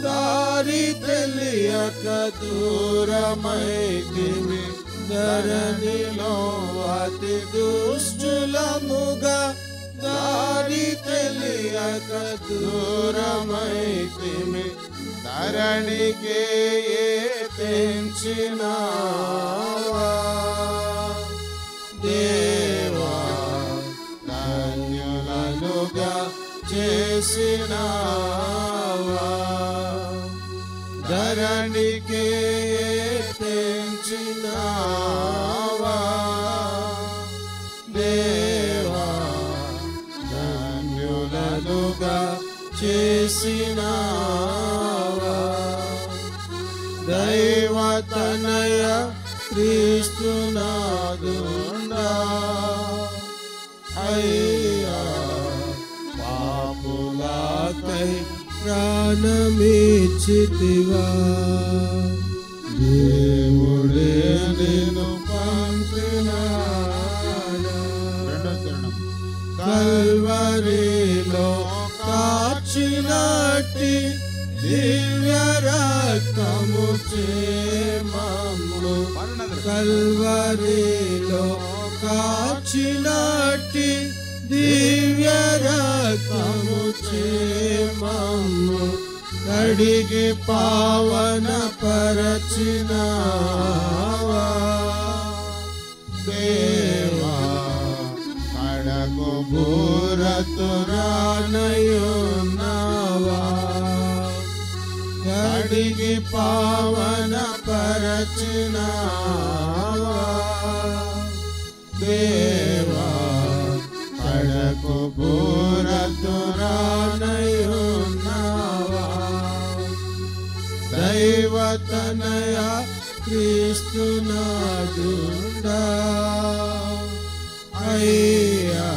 దారి తెలియక దూరమైతివి. ధరణిలో అతి దుష్టులముగా దారి తెలియక దూరమైతివి. ధరణికే తెంచినావా దేవా, ధన్యులనుగా చేసినావా. ధరణికే తెంచినావా దేవా, ధన్యులనుగా చేసినావా. దైవతనయ క్రీస్తునాథుండా అయ్యా పాపులకై ప్రాణమిచ్చితివా. దేవుడే నిన్ను పంపినాడా. కల్వరిలో కాచినట్టి దివ్య రక్తము చేమము. కల్వరిలో కాచినట్టి దివ్య రక్తము చేమము. కడిగి పావన పరచినావా దేవా, కడకు బూరతురానయున్నావా. కడిగి పావన పరచినావా దేవా, కొరకు బోరతురానయున్నావా దైవతనయ క్రీస్తునాదుండా అయ్యా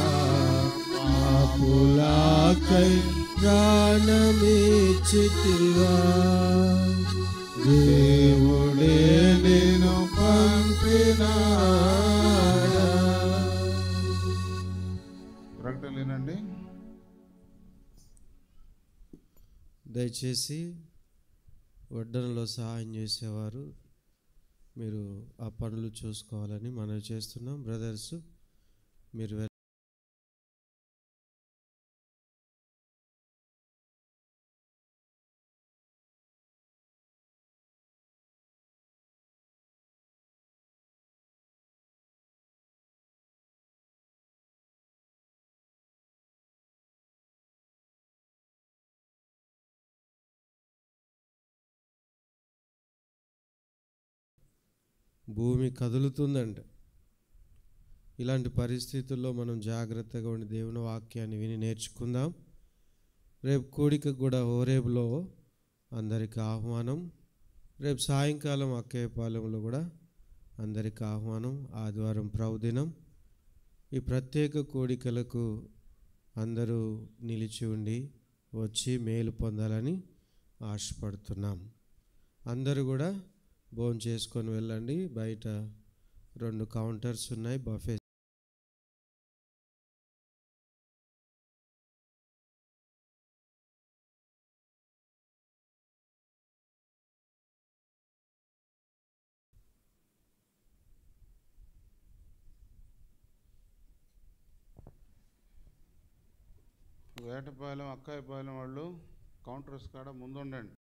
పాపులకై ప్రాణమిచ్చితివా దేవుడే నేను పంపినాడా. ప్రకటన వినండి. దయచేసి వడ్డనలో సహాయం చేసేవారు మీరు ఆ పనులు చూసుకోవాలని మనవి చేస్తున్నాం. బ్రదర్స్ మీరు భూమి కదులుతుందంట. ఇలాంటి పరిస్థితుల్లో మనం జాగ్రత్తగా ఉండి దేవుని వాక్యాన్ని విని నేర్చుకుందాం. రేపు కూడిక కూడా హోరేబులో అందరికి ఆహ్వానం. రేపు సాయంకాలం అక్కయ్యపాలెంలో కూడా అందరికి ఆహ్వానం. ఆదివారం ప్రభుదినం. ఈ ప్రత్యేక కోడికలకు అందరూ నిలిచి ఉండి వచ్చి మేలు పొందాలని ఆశపడుతున్నాం. అందరూ కూడా భోజనం చేసుకొని వెళ్ళండి. బయట 2 కౌంటర్స్ ఉన్నాయి, బఫే. వేటపాలెం అక్కాయపాలెం వాళ్ళు కౌంటర్స్ కాడ ముందుండండి.